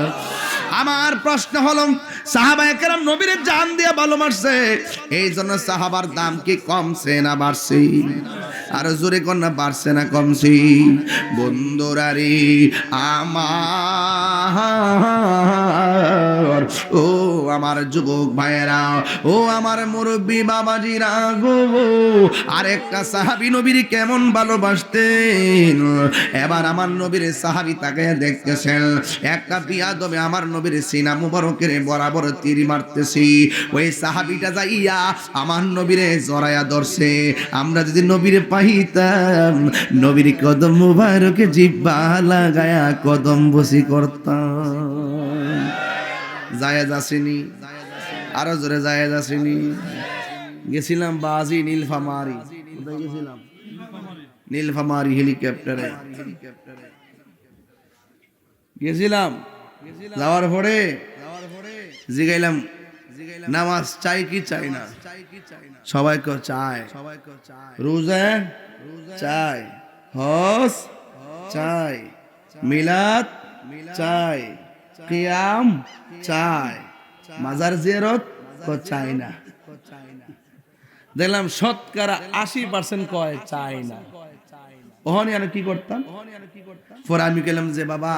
আমার প্রশ্ন হলো, সাহাবায়ে কেরাম নবীর জান দিয়ে ভালোবাসছে, এই জন্য সাহাবার দাম কি কমছে না বাড়ছে? আর জোরে কোন না বাড়ছে না কমছে? বন্ধুরা রে আমার, ও আমার যুবক ভাইয়েরা, ও আমার মুরব্বী বাবাজিরা গো, আরেকটা সাহাবী নবীর কেমন ভালোবাসতেন। এবার আমার নবীর সাহাবী তাকায়া দেখতেছেন, একটা বিয়াদবে আমার নবীর সিনা মুবারকের বরাবর তীর মারতেছি। ওই সাহাবীটা যাইয়া আমার নবীরে জড়ায়া ধরছে। আমরা যদি নবীরে পাইতাম, নবীর কদম মুবারকে জিহ্বা লাগায়া কদম বসি করতাম। জায়েজ আসেনি? আরো জোরে জায়েজ আসেনি? গেছিলাম বাজি নীলফামারী। কোথায় গেছিলাম? নীলফামারী হেলিকপ্টারে গেছিলাম। যাওয়ার পরে জিগাইলাম, নামাজ চাই কি চাই না? সবাই কো চায়। রোজা চাই, হজ চাই, মিলাদ চাই, কিয়াম চাই, মাজার জিয়ারত কো চাই না। দেখলাম শতকরা 80% কয় চাই না। ওখানে আমি কি করতাম? পরে আমি গেলাম যে, বাবা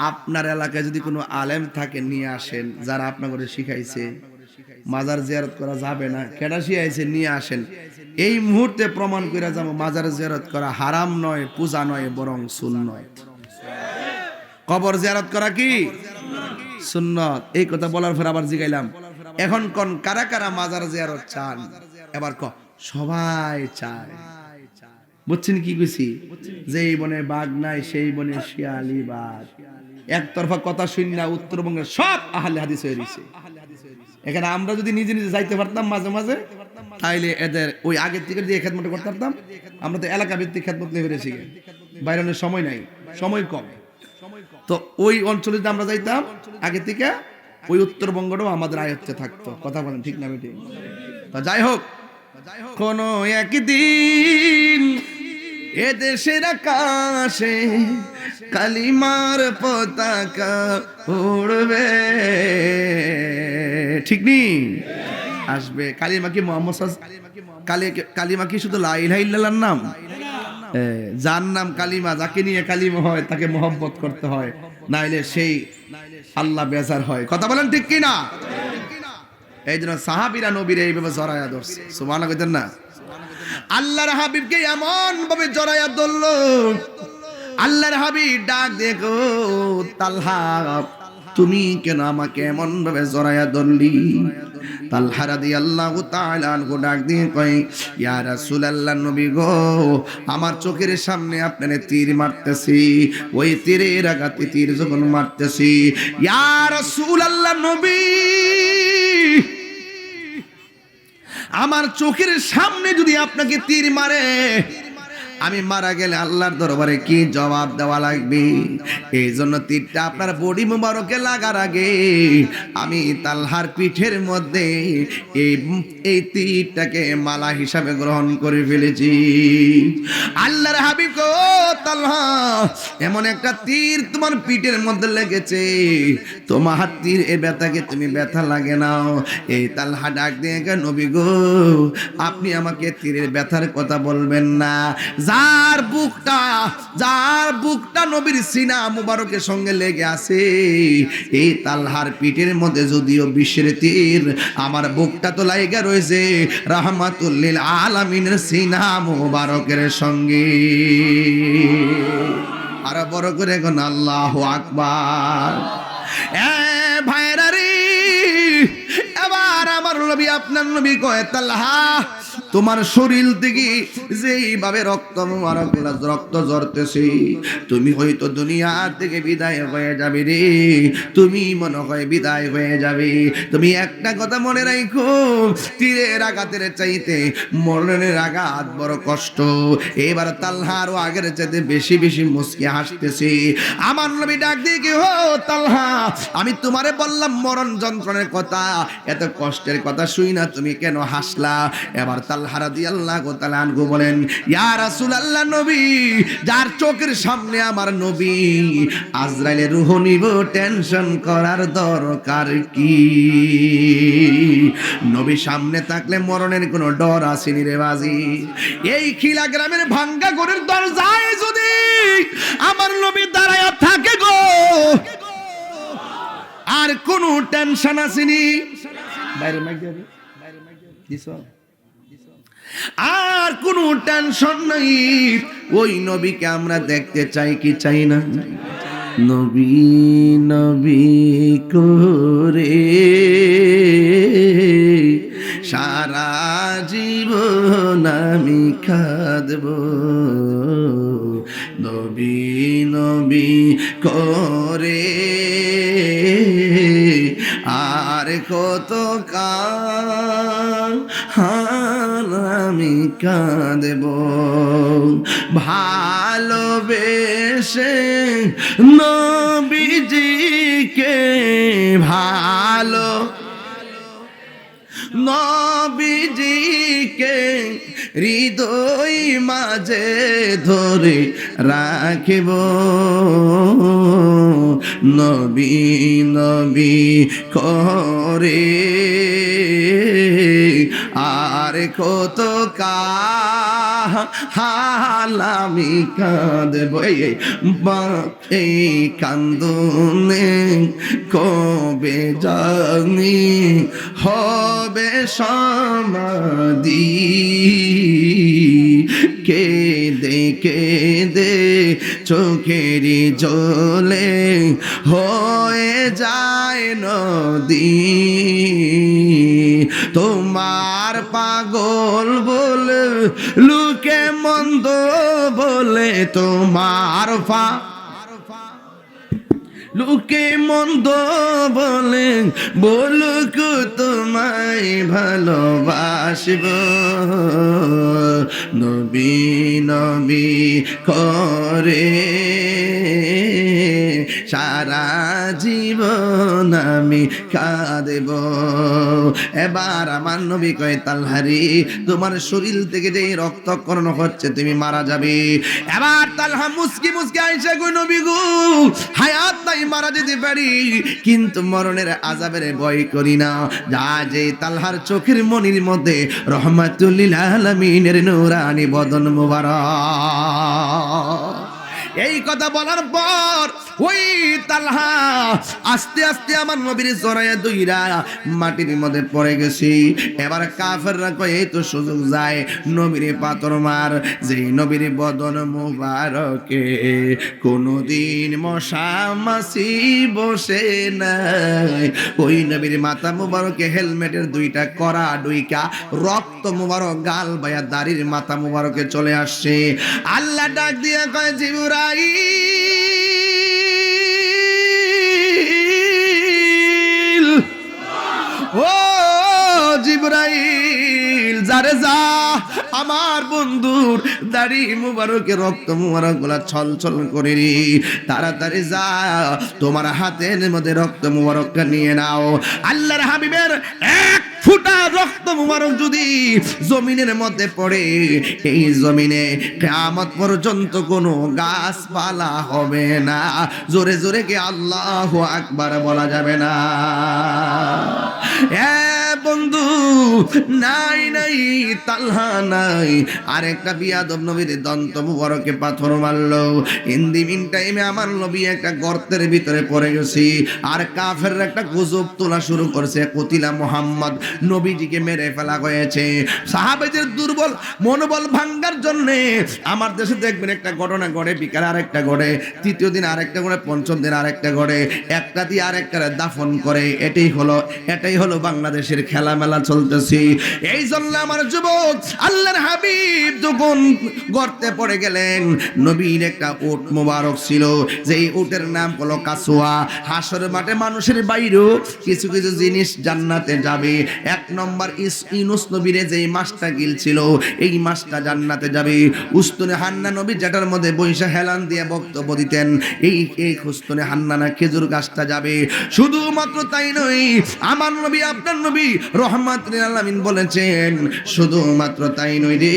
আপনার এলাকায় যদি কোনো আলেম থাকে নিয়ে আসেন, যারা আপনাকে শিখাইছে। মাজার জিয়ারত করা যাবে না, কেডা শিখাইছে নিয়ে আসেন। এই মুহূর্তে প্রমাণ করে যাবো মাজার জিয়ারত করা হারাম নয়, পূজা নয়, বরং সুন্নত। কবর জিয়ারত করা কি সুন্নত? এই কথা বলার পর আবার জিগাইলাম, এখন কোন কারা কারা মাজার জিয়ারত চান? এবার ক সবাই চায়। বুঝছেন কি কইছি? যেই বনে বাঘ নাই সেই বনে শিয়ালি বাঘ। একতরফা কথা শুনি না উত্তরবঙ্গের সব আহলে হাদিস হয়ে গেছে। এখানে আমরা যদি নিজে নিজে যাইতে পারতাম মাঝে মাঝে, তাইলে এদের ওই আগের থেকে দিয়ে খেদমত করতে পারতাম। আমরা তো এলাকা ভিত্তিক খেদমত নিয়ে ফিরেছি, বাইরের সময় নাই, সময় কম। তো ওই অঞ্চলে যদি আমরা যাইতাম আগে থেকে, ওই উত্তরবঙ্গটাও আমাদের আয়ত্তে থাকতো। কথা বলেন ঠিক না বেঠিক? তো যাই হোক, কোন একদিন এ দেশের আকাশে কালিমার পতাকা উড়বে, ঠিক নি? আসবে কালিমা কি মোহাম্মদ, কালিমা কি শুধু লা ইলাহা ইল্লাল্লাহর নাম? যার নাম কালিমা, যাকে নিয়ে কালিমা হয় তাকে মহব্বত করতে হয়, নাইলে সেই আল্লাহ বেজার হয়। কথা বলেন ঠিক কি না? এই জন্য সাহাবীরা নবীর এইভাবে জড়ায়া ধরছে। সুবহানাল্লাহ কইতেন না? আল্লাহর হাবিবকে এমন ভাবে জড়ায়া ধরলো, আল্লাহর হাবিব ডাক দেখো তালহা, তুমি কেন আমাকে এমন ভাবে জড়াইয়া ধরলি? তালহা রাদিয়াল্লাহু তাআলা আনহু ডাক দিয়ে কয়, ইয়া রাসূলুল্লাহ, নবী গো, আমার চোখের সামনে আপনারে তীর মারতেছি, ওই তীরের আঘাতে তীর যখন মারতেছি, ইয়া রাসূলুল্লাহ নবী, আমার চোখের সামনে যদি আপনাকে তীর মারে, আমি মারা গেলে আল্লাহর দরবারে কি জবাব দেওয়া লাগবে? এই জন্য তীরটা আপনার বডি মুবারকে লাগার আগে আমি তালহার পিঠের মধ্যে এই তীরটাকে মালা হিসাবে গ্রহণ করে ফেলেছি। আল্লাহর হাবিব গো তালহা, এমন একটা তীর তোমার পিঠের মধ্যে লেগেছে, তোমার তীর এ ব্যথাকে তুমি ব্যথা লাগে নাও। এই তালহা ডাক দিয়ে গেল, নবী গো, আপনি আমাকে তীরের ব্যথার কথা বলবেন না। যার বুকটা নবীর সিনা মুবারকের সঙ্গে লেগে আছে, এই তালহার পিঠের মধ্যে যদিও বিশ্বের তীর, আমার বুকটা তো লাইগা রয়েছে রাহমাতুল লিল আলামিনের সিনা মুবারকের সঙ্গে। আর বড় করে কোন আল্লাহু আকবার। ভাইরা রে, এবার আমার নবী, আপনার নবী কয়, তালহা, তোমার শরীর থেকে যেইভাবে রক্ত ঝরতেছে, তুমি হয়তো দুনিয়া থেকে বিদায় হয়ে যাবে রে, তুমি মনে হয় বিদায় হয়ে যাবে। তুমি একটা কথা মনে রাখো, তীরের আঘাতের চাইতে মরণের আঘাত বড় কষ্ট। এবার তালহা আরো আগের চাইতে বেশি বেশি মুচকি হাসতেছে। আমার নবী ডাক দিয়ে কি, হো তালহা, আমি তোমারে বললাম মরণ যন্ত্রণার কথা, এত কষ্টের কথা শুই না তুমি কেন হাসলা? এবার তালহা রাদিয়াল্লাহু তাআলা আনহু বলেন, ইয়া রাসূলুল্লাহ নবী, যার চোখের সামনে আমার নবী, আজরাইলের রূহ নিব, টেনশন করার দরকার কি? নবী সামনে থাকলে মরণের কোনো ডর আসেনি রে বাজি। এই খিলা গ্রামের ভাঙ্গা ঘরের দরজায় যদি আমার নবী দাঁড়ায়া থাকে গো, আর কোনো টেনশন আসেনি। বাইরে মাইক যাবে, আর কোনো টেনশন নাই। ওই নবীকে আমরা দেখতে চাই কি চাই না? নবী নবী করে সারা জীবন আমি কাঁদব, নবী নবী করে আর কত কাল আমি কাঁদব, ভালোবেসে নবীজিকে, ভালো নবীজিকে হৃদয় মাঝে ধরে রাখিব, নবী নবী করে আর কত কাল আমি কাঁদব। এই কান্দনে কবে জানি হবে সমাধি, কেঁদে কেঁদে চোখেরই জলে হয়ে যায় নদী, তোমার পাগল বলে লোকে মন্দ বলে, তোমার লোকে মন্দ বলে বলুক তোমায় ভালোবাসব, নবী নবী করে সারা জীবন আমি কাঁদব। এবার আমার নবী কয়, তালহারি, তোমার শরীর থেকে যে রক্তক্ষরণ হচ্ছে তুমি মারা যাবে। এবার তালহা মুস্কি মুস্কি আইসা কই, নবী গো, হায়াত নাই, মারা যেতে পারি, কিন্তু মরণের আযাবের ভয় করি না। যা যে তালহার চোখের মনির মধ্যে রহমাতুল লিল আলামিনের নূরানি বদন মুবারক। এই কথা বলার পর ওই তালহা আস্তে আস্তে আমার নবীর জড়াইয়া দইরা মাটির মধ্যে পড়ে গেছি। এবার কাফেররা কয় এই তো সুযোগ যায়, নবীরে পাথর মার। যে নবীর বদন মুবারকে কোনদিন মশা মাছি বসে নাই, ওই নবীর মাথা মুবারকে হেলমেটের দুইটা করা ডুইকা রক্ত মুবারক গাল বায়া দাড়ির মাথা মুবারকে চলে আসছে। আল্লাহ ডাক দিয়ে কয় জিবরাইল, ও জিবরাইল, যারে যা আমার বন্ধুর দাড়ি মুবারকে রক্ত মুবারক গুলা ছল ছল করে রে, তাড়াতাড়ি যা তোমার হাতের মধ্যে রক্ত মুবারকটা নিয়ে নাও। আল্লাহর হাবিবের এক ফুটা রক্ত মুবারক যদি জমিনের মধ্যে পড়ে, এই জমিনে কিয়ামত পর্যন্ত কোনো গাছপালা হবে না। জোরে জোরে কি আল্লাহু আকবার বলা যাবে না? বন্ধু নাই নাই তালহা নাই, আরেকটা বিয়াদব নবীর দন্ত মুবারকে পাথর মারলো। ইন দি মিন টাইমে আমার নবী একটা গর্তের ভিতরে পড়ে গেছি, আর কাফেররা একটা গুজব তোলা শুরু করছে, কতিলা মুহাম্মদ, নবীজিকে মেরে ফেলা হয়েছে। সাহাবাদের দুর্বল মনোবল ভাঙ্গার জন্য আমার দেশে দেখবেন একটা ঘটনা ঘটে, বিকাল আরেকটা ঘটে, তৃতীয় দিন আরেকটা ঘটে, পঞ্চম দিন আরেকটা ঘটে, একটা দিয়ে আরেকটা দাফন করে। এটাই হলো বাংলাদেশের খেলা মেলা চলতেছি। এই জন্য আমার যুবক, আল্লাহর হাবিব যখন গর্তে পড়ে গেলেন, নবীর একটা উট মোবারক ছিল, যেই উটের নাম হলো কাসওয়া। হাসরের মাঠে মানুষের বাইরেও কিছু কিছু জিনিস জান্নাতে যাবে। এক নম্বর ইউনূস নবীর যেই মাছটা গিলছিল, এই মাছটা জান্নাতে যাবে। উস্তুনে হান্না নবী যেটার মধ্যে বৈশা হেলান দিয়ে বক্তব্য দিতেন, এই উস্তুনে হান্নানা খেজুর গাছটা যাবে। শুধুমাত্র তাই নয়, আমার নবী আপনার নবী রহমাতুল লিল আলামিন বলেছেন, শুধুমাত্র তাই নয় রে,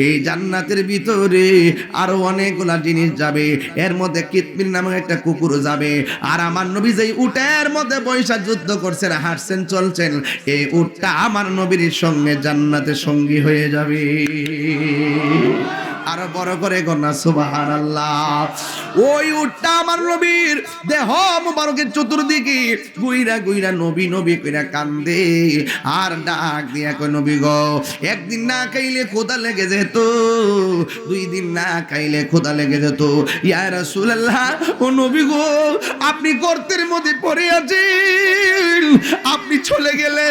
এই জান্নাতের ভিতরে আরো অনেকগুলা জিনিস যাবে। এর মধ্যে কিতমির নামক একটা কুকুর যাবে। আর আমার নবী যেই উটের মধ্যে বৈশা যুদ্ধ করছেন, হাঁটছেন, চলছেন, এই উটটা আমার নবীর সঙ্গে জান্নাতে সঙ্গী হয়ে যাবে। আরো বড় করে গনা সুবহানাল্লাহ। ওই উটটা আমার নবীর দেহ মুবারকের চতুর্দিকে গুইরা গুইরা নবী নবী কইরা কান্দে, আর ডাক দিয়া কই নবী গো, একদিন না খাইলে ক্ষুধা লেগে যেত, দুই দিন না খাইলে ক্ষুধা লেগে যেত। ইয়া রাসূলুল্লাহ, ও নবী গো, আপনি গর্তের মধ্যে পড়ে আছেন, আপনি চলে গেলে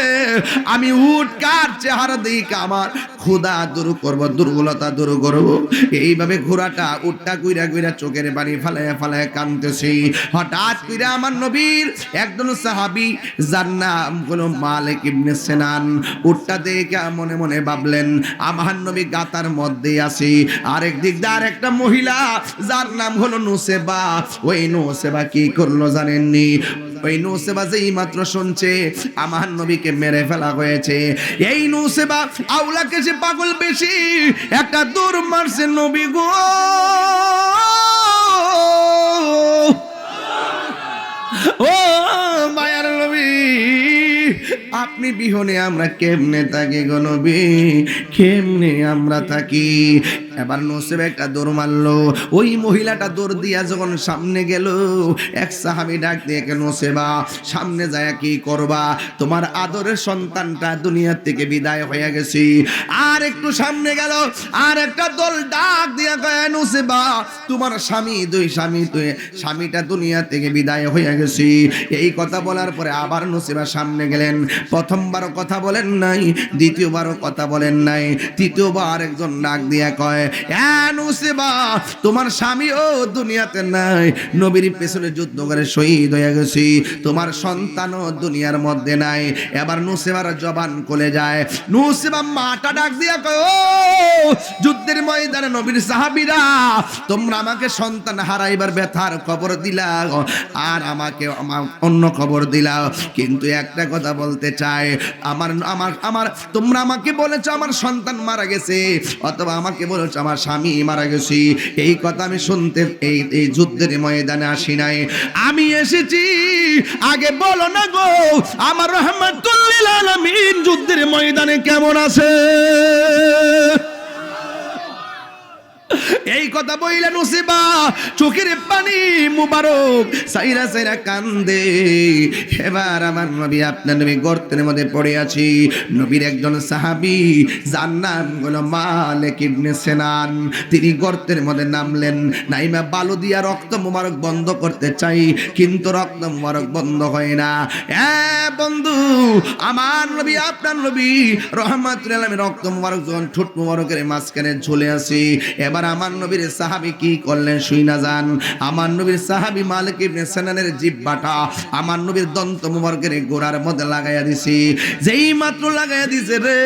আমি উট কার চেহারা দেখে আমার ক্ষুধা দূর করব, দুর্বলতা দূর করব। এইভাবে ঘোড়াটা উটটা গুইরা গুইরা চোখের পানি ফালায় ফালায় কাঁদতেছে। হঠাৎ করে আমার নবীর একজন সাহাবী, যার নাম হলো মালিক ইবনে সিনান, উটটা দেখে মনে মনে ভাবলেন আমার নবী গাতার মধ্যে আছে। আরেক দিক দিয়ে আরেকটা মহিলা, যার নাম হলো নুসেবা। ওই নুসেবা কি করলো জানেননি? ওই নুসেবা যেই মাত্র শুনছে আমার নবীকে মেরে ফেলা হয়েছে, এই নুসেবা আউলাকে সে পাগল বেশি একটা দৌড় মারছে নবী গো। ও মায়ার নবী, আপনি বিহনে আমরা কেমনে থাকি গো নবী, কেমনে আমরা থাকি? এবার নসিব একটা দৌড় মারলো। ওই মহিলাটা দৌড় দিয়া যখন সামনে গেল, এক সাহাবী ডাক দিয়ে, নসিবা সামনে যায় কি করবা? তোমার আদরের সন্তানটা দুনিয়া থেকে বিদায় হয়ে গেছে। আর একটু সামনে গেল, আর একটা দল ডাক দিয়া কয়, নসিবা তোমার স্বামী, দুই স্বামী, তুই স্বামীটা দুনিয়া থেকে বিদায় হয়ে গেছে। এই কথা বলার পরে আবার নসিবা সামনে গেলেন। প্রথমবারও কথা বলেন নাই, দ্বিতীয়বারও কথা বলেন নাই, তৃতীয়বার একজন ডাক দিয়া কয়, নুসিবা তোমার স্বামীও দুনিয়াতে নাই, নবীর পেছনে যুদ্ধ করে শহীদ হয়ে গেছে, তোমার সন্তানও দুনিয়ার মধ্যে নাই। এবার নুসিবার জবান খুলে যায়। নুসিবা মাটা ডাক দিয়া কয়, ও যুদ্ধের ময়দানে নবীর সাহাবীরা, তোমরা আমাকে সন্তান হারাইবার ব্যথার খবর দিলা, আর আমাকে অন্য খবর দিলা, কিন্তু একটা কথা বলতে চাই, আমার তোমরা আমাকে বলেছো আমার সন্তান মারা গেছে, অথবা আমাকে বলেছো আমার স্বামী মারা গেছে। এই কথা আমি শুনতে এই যুদ্ধের ময়দানে আসি নাই, আমি এসেছি আগে বলো না গো আমার রাহমাতুল লিল আলামিন যুদ্ধের ময়দানে কেমন আছে? এই এই কথা বইলা নসিবা চোখের পানি মুবারক সাইরা সাইরা কান্দে। এবার আমার নবী আপনার নবী গর্তের মধ্যে পড়ে আছি। নবীর একজন সাহাবী যার নাম হলো মালিক ইবনে সিনান, তিনি গর্তের মধ্যে নামলেন। নাইমা বালু দিয়া রক্ত মুবারক বন্ধ করতে চাই, কিন্তু রক্ত মুবারক বন্ধ হয় না। বন্ধু, আমার নবী আপনার নবী রহমাতুল আলামিন রক্ত মুবারক যখন ঠোঁট মুবারকের মাঝখানে ঝুলে আছে, এবার আমার নবীর সাহাবী কি করলেন শুই না যান। আমার নবীর সাহাবী মালিক ইবনে সিনানের জিহ্বাটা আমার নবীর দন্ত মুবারকের গোড়ার মধ্যে লাগাইয়া দিছি। যেই মাত্র লাগাইয়া দিছে রে,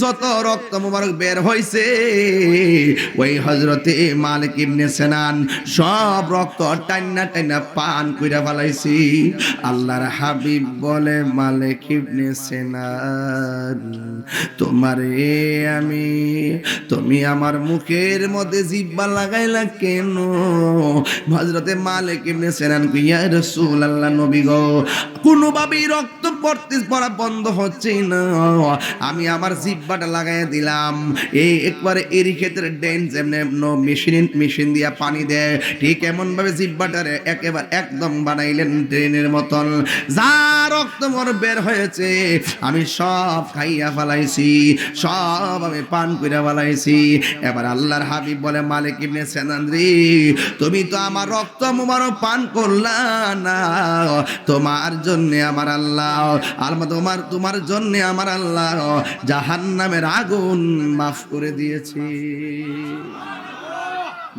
যত রক্ত মুবারক বের হইছে, ওই হযরতে মালিক ইবনে সিনান সব রক্ত টাইনা টাইনা পান কইরা ফেলাইছি। আল্লাহর হাবিব বলে, মালিক ইবনে সিনান, তোমারে আমি, তুমি আমার মুখের মধ্যে জিহ্বা লাগাইলা কেন? হযরতে মালিক ইবনে সিনান কই, ইয়া রাসূলুল্লাহ, নবী গো, কোনোভাবেই রক্ত পড়া বন্ধ হচ্ছে না, আমি আমার জিহ্বাটা লাগাইয়া দিলাম। এই একবারে এরি ক্ষেত্রে ডেন যেমন মেশিন দিয়া পানি দেয়, ঠিক এমন ভাবে জিহ্বাটারে একেবারে একদম বানাইলেন ড্রেনের মতন। যা রক্ত মোর বের হয়েছে আমি সব খাইয়া ফেলাইছি, সব আমি পান কইরা ফেলাইছি। এবার আল্লাহর হাবিব বলে, মালিক ইবনে সিনান রে, তুমি তো আমার রক্ত মুবারক পান করলা না, তোমার জন্য আমার আল্লাহ, তোমার জন্য আমার আল্লাহ জাহান্নামের আগুন মাফ করে দিয়েছি।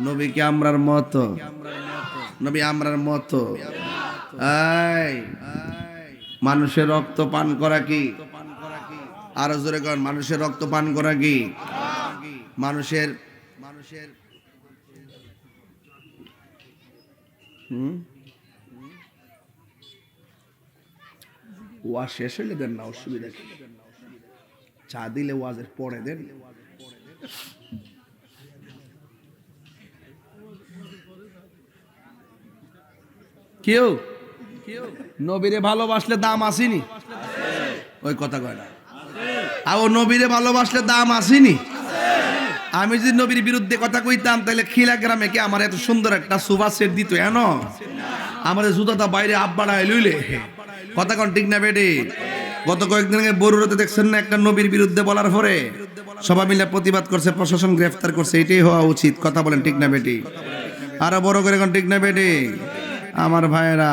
নবী কি আমরার মতো? নবী আমরার মতো? মানুষের রক্ত পান করা কি? আরো জোরে কর, মানুষের রক্ত পান করা কি? মানুষের ওয়াজ শেষ হইলে দেন না, অসুবিধা কি? চা দিলে ওয়াজের পরে দেন। কেউ নবীরে ভালোবাসলে দাম আসেনি? ওই কথা কয় না। আর ও নবীরে ভালোবাসলে দাম আসেনি? আমি যদি নবীর বিরুদ্ধে কথা কইতাম, তাহলে খিলা গ্রামে কি আমার এত সুন্দর একটা সুবাস সেট দিত? এন আমাদের জুতাটা বাইরে আব্বাড়া লইলে কথা কন ঠিক না বেডি? গত কয়েকদিন আগে বরুড়াতে দেখছেন না, একটা নবীর বিরুদ্ধে বলার পরে সবাই মিলে প্রতিবাদ করছে, প্রশাসন গ্রেফতার করছে। এটাই হওয়া উচিত। কথা বলেন ঠিক না বেটি? আরো বড় করে কোন ঠিক না বেটি? আমার ভাইয়েরা,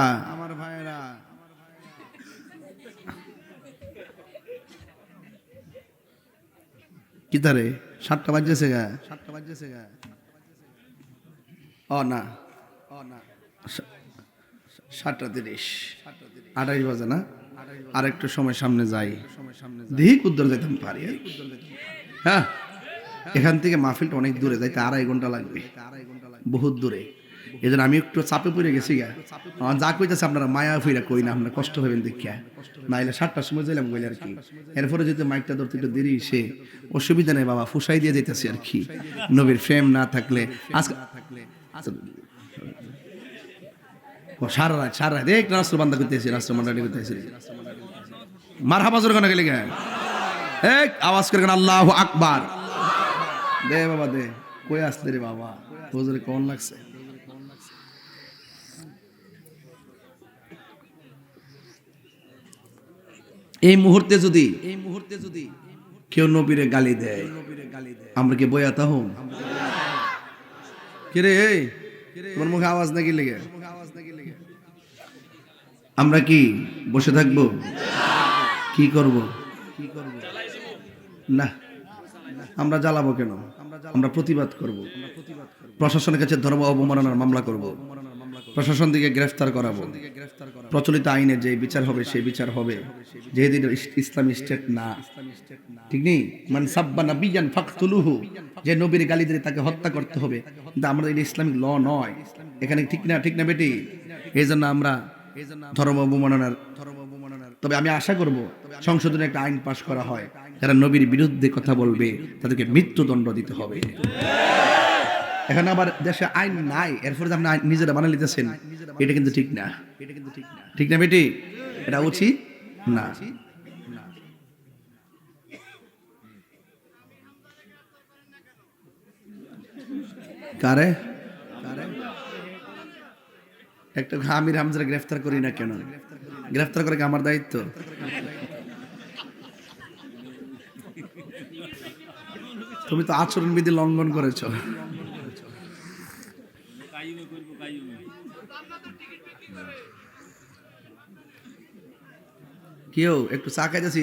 কি তারে 7টা বাজছে গা? ও না, 7:30 28 বাজে না? আর একটু সময় সামনে যাই, দেখি কুদ্দর যেতাম পারি। হ্যাঁ, এখান থেকে মাহফিলটা অনেক দূরে, যাইতে 2.5 ঘন্টা লাগবে, বহুত দূরে। এই জন্য আমি একটু চাপে পড়ে গেছি গা। যা কইতেছে আপনারা মায়া ফিরা কই না, আপনারা কষ্ট হবেন দেখিয়া। নাইলে 7টার সময় যাইলাম গইলে আর কি। এরপরে যদি মাইকটা ধরতে একটু দেরি, সে অসুবিধা নেই বাবা, ফুসাই দিয়ে যেতেছি আর কি। নবীর ফ্রেম না থাকলে আজকে সারা রাত এক রাস্তা বান্ধা করতেছি, রাস্তা মান্ডাটি করতেছি। মারহাবা জোরে কেন গেলে গায়? এক আওয়াজ করে কেন আল্লাহু আকবার দে বাবা দে। কই আসতে রে বাবা, হুজুরে কোন লাগছে? এই মুহূর্তে যদি কেউ নবীরে গালি দেয়, আমরা কি বয়াতা হম? কিরে তোমার মুখে আওয়াজ নাকি লেগে? আমরা কি বসে থাকবো? কি করব না, আমরা জ্বালাবো কেন? আমরা প্রতিবাদ করব, প্রশাসনের কাছে ধর্ম অবমাননার মামলা করব, প্রশাসন দিকে গ্রেফতার করাবো। প্রচলিত আইনে যে বিচার হবে সেই বিচার হবে, যেহেতু ইসলামী স্টেট না, ঠিক নেই। মান সাব্বা নাবিয়ান ফাকতুলুহু, যে নবীর গালি দিলে তাকে হত্যা করতে হবে, কিন্তু আমাদের এটা ইসলামিক ল নয় এখানে, ঠিক না? ঠিক না বেটি? এই জন্য আমরা ধর্ম অবমাননার, তবে আমি আশা করব সংশোধনে একটা আইন পাশ করা হয়, যারা নবীর বিরুদ্ধে কথা বলবে তাদেরকে মৃত্যুদণ্ড দিতে হবে। এখানে আবার দেশে আইন নাই, এরপরে আপনি নিজেরা বানিয়ে নিতেছেন, এটা কিন্তু ঠিক না। ঠিক না বেটি? এটা উচিত না। কারে একটা আমির হামজার গ্রেফতার করি না কেন? গ্রেফতার করে কি আমার দায়িত্ব? তুমি তো আচরণবিধি লঙ্ঘন করেছো। কেউ একটু চা খাইতেছি,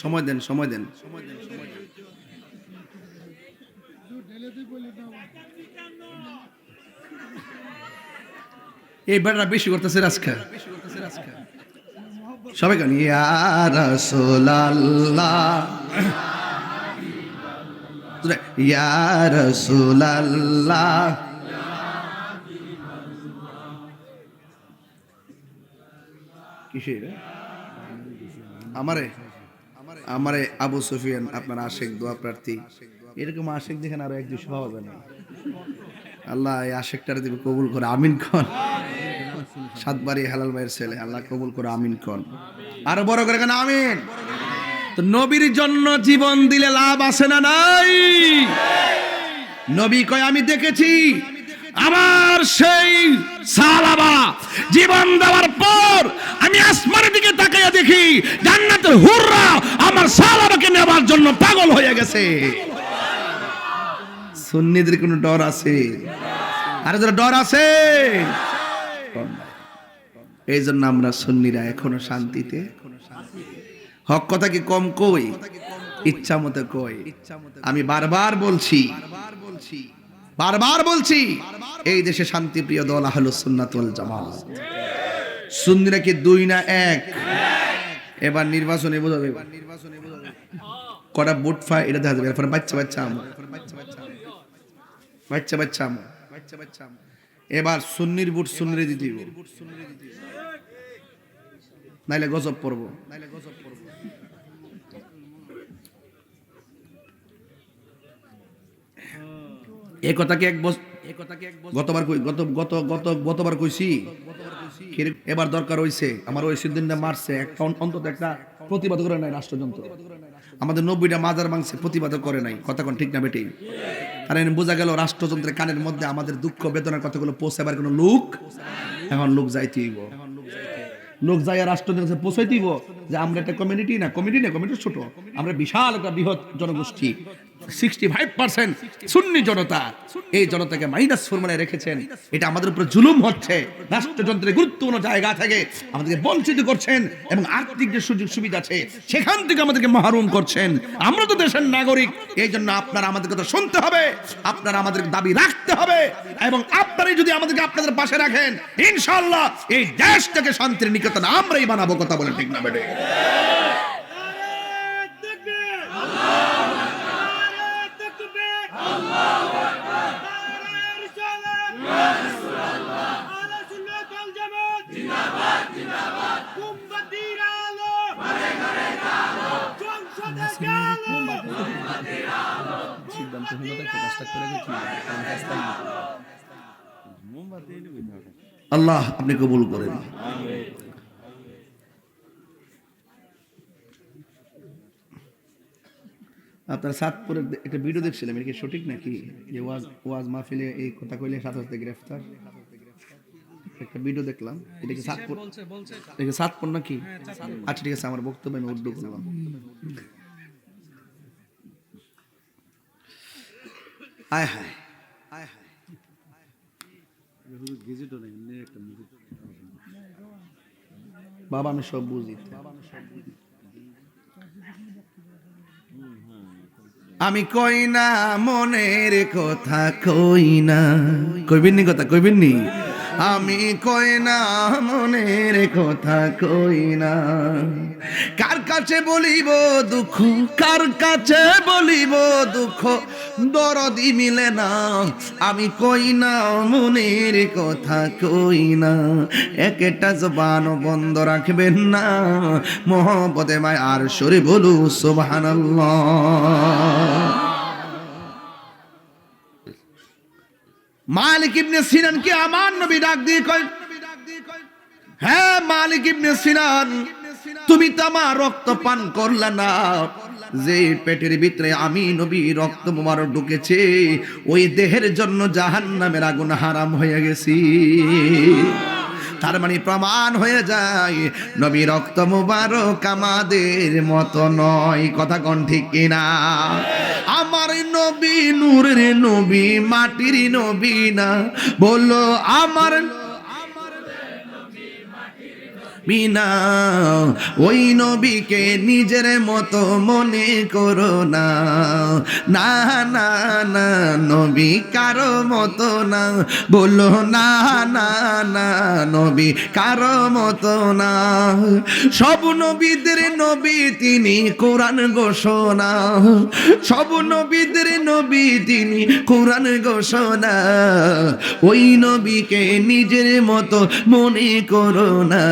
সময় দেন। এই বেড়া বেশি করতেছে আজকে সবাই কেন ইয়া রাসূলুল্লাহ ইয়া রাসূলুল্লাহ। কিসের আমারে আবু সুফিয়ান আপনার আশিক দোয়া প্রার্থী, এরকম আশিক দেখেন আরো এক দুশো পাওয়া যায় না। আল্লাহ এই আশিকটারে দিবে কবুল করে, আমিন খন। সাতবারই হালাল ভাইয়ের ছেলে, আল্লাহ কবুল করে, আমিন খন। আরো বড় করে কেন আমিন। তো নবীর জন্য জীবন দিলে লাভ আছে না নাই? নবী কয় আমি দেখেছি আমার সেই সাহাবা জীবন দেওয়ার পর আমি আসমানের দিকে তাকাইয়া দেখি জান্নাতের হুররা আমার সাহাবাকে নেওয়ার জন্য পাগল হয়ে গেছে। সুন্নিদের কোনো ডর আছে? আরে যারা ডর আছে, এই জন্য আমরা সুন্নিরা এখনো শান্তিতে। হক কথা কি কম কই, ইচ্ছা মতো কই। আমি বারবার বলছি এই দেশে শান্তিপ্রিয় দল আহলুস সুন্নাত ওয়াল জামাত। সুন্নিরা কি দুই না এক? এবার নির্বাচনে বোঝাবে কটা ভোট পায় এটা দেখা যাবে। এরপরে বাচ্চা এবার সুন্নির ভোট সুন্নিরে দিতে হইব, নাইলে গজব পড়বো। এই কথাকে গতবার কইছি, এবার দরকার হইছে। আমার ওই সিদ্দিনটা মারছে, অন্তত একটা প্রতিবাদ করে নাই রাষ্ট্রযন্ত্র। আমাদের 90টা মাজার ভাঙছে, প্রতিবাদ করে নাই। কথা কোন ঠিক না বেটি? কারণ বোঝা গেল রাষ্ট্রযন্ত্রের কানের মধ্যে আমাদের দুঃখ বেদনার কথাগুলো পৌঁছাবার কোনো লোক এখন লোক যাইতেইব, লোক যাইয়া রাষ্ট্রযন্ত্রে পৌঁছাইতেইব যে আমরা একটা কমিউনিটি ছোট, আমরা বিশাল একটা বৃহৎ জনগোষ্ঠী, 65% সুন্নি জনতা। এই জনতাকে মাইনাস ফর্মুলায় রেখেছেন। এটা আমাদের উপর জুলুম হচ্ছে। রাষ্ট্রযন্ত্রের গুরুত্বপূর্ণ জায়গা থেকে আমাদেরকে বঞ্চিত করছেন এবং আর্থিক যে সুযোগ সুবিধা আছে সেখান থেকে আমাদেরকে মাহরুম করছেন। আমরা তো দেশের নাগরিক, এই জন্য আপনারা আমাদের কথা শুনতে হবে, আপনারা আমাদের দাবি রাখতে হবে এবং আপনারাই যদি আমাদেরকে আপনাদের পাশে রাখেন, ইনশাআল্লাহ এই দেশটাকে শান্তির নিকেতন আমরাই বানাবো। কথা বলেন ঠিক না বেটে? আল্লাহ আপনি কবুল করেন। আপনার সাতপুরের একটা ভিডিও দেখছিলাম, এটা কি সঠিক নাকি যে ওয়াজ মাহফিলে এই কথা কইলে ৭ গ্রেফতার? একটা ভিডিও দেখলাম, এটা কি সাতপুর? এটা কি সাতপুর নাকি? আচ্ছা ঠিক আছে, আমার বক্তব্য আমি উর্দু করলাম। আয় হায় বাবা, আমি সব বুঝি। আমি কই না মনের কথা, কই না, কইবেননি কথা, কইবেননি? আমি কই না মনের কথা, কই না। কার কাছে বলিব দুঃখ, কার কাছে বলিব দুঃখ, দরদি মিলে না। আমি কই না মনের কথা, কই না। একটা জবান বন্ধ রাখবেন না, মোহব্বতে মায় আর সরে বলু সুবহানাল্লাহ। মালিক ইবনে সিনান কে আমার নবী ডাক দিয়ে কয়, হ্যাঁ মালিক ইবনে সিনান, তুমি তো আমার রক্ত পান করলা না, যে পেটের ভিতরে আমি নবী রক্ত মোবারক ঢুকেছে ওই দেহের জন্য জাহান্নামের আগুন হারাম হয়ে গেছি। তার মানে প্রমাণ হয়ে যায় নবী রক্ত মোবারক আমাদের মতো নয়। কথা কোন ঠিক কিনা? আমার নবী নূরের নবী, মাটির নবী না, বলো আমার বিনা ওই নবীকে নিজের মতো মনে করো না। না না না, নবী কারো মতো না, বলো না না না, নবী কারো মতো না। সব নবীদের নবী তিনি, কোরআন ঘোষণা। সব নবীদের নবী তিনি, কোরআন ঘোষণা। ওই নবীকে নিজের মতো মনে করো না।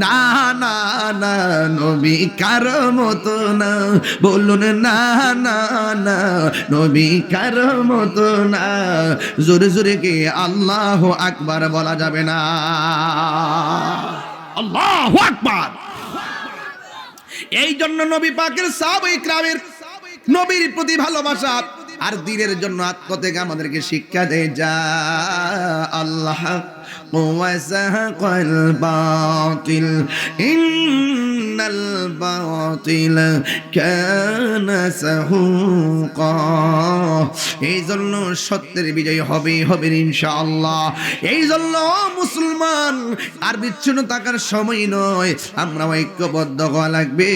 না না না, নবী কারো মতো না, বলুন না না না, নবী কারো মতো না। জোরে জোরে কে আল্লাহু আকবার বলা যাবে না? আল্লাহু আকবার। এই জন্য নবী পাকের সাহাবায়ে কিরামের নবীর প্রতি ভালোবাসা আর দ্বীনের জন্য আত্মত্যাগ আমাদেরকে শিক্ষা দেয়। যা আল্লাহ وزهق الباطل إن الباطل كان زهوقا। এই জন্য সত্যের বিজয় হবে হবে ইনশাআল্লাহ। এই জন্য মুসলমান আর বিচ্ছিন্ন থাকার সময় নয়, আমরা ঐক্যবদ্ধ হওয়া লাগবে।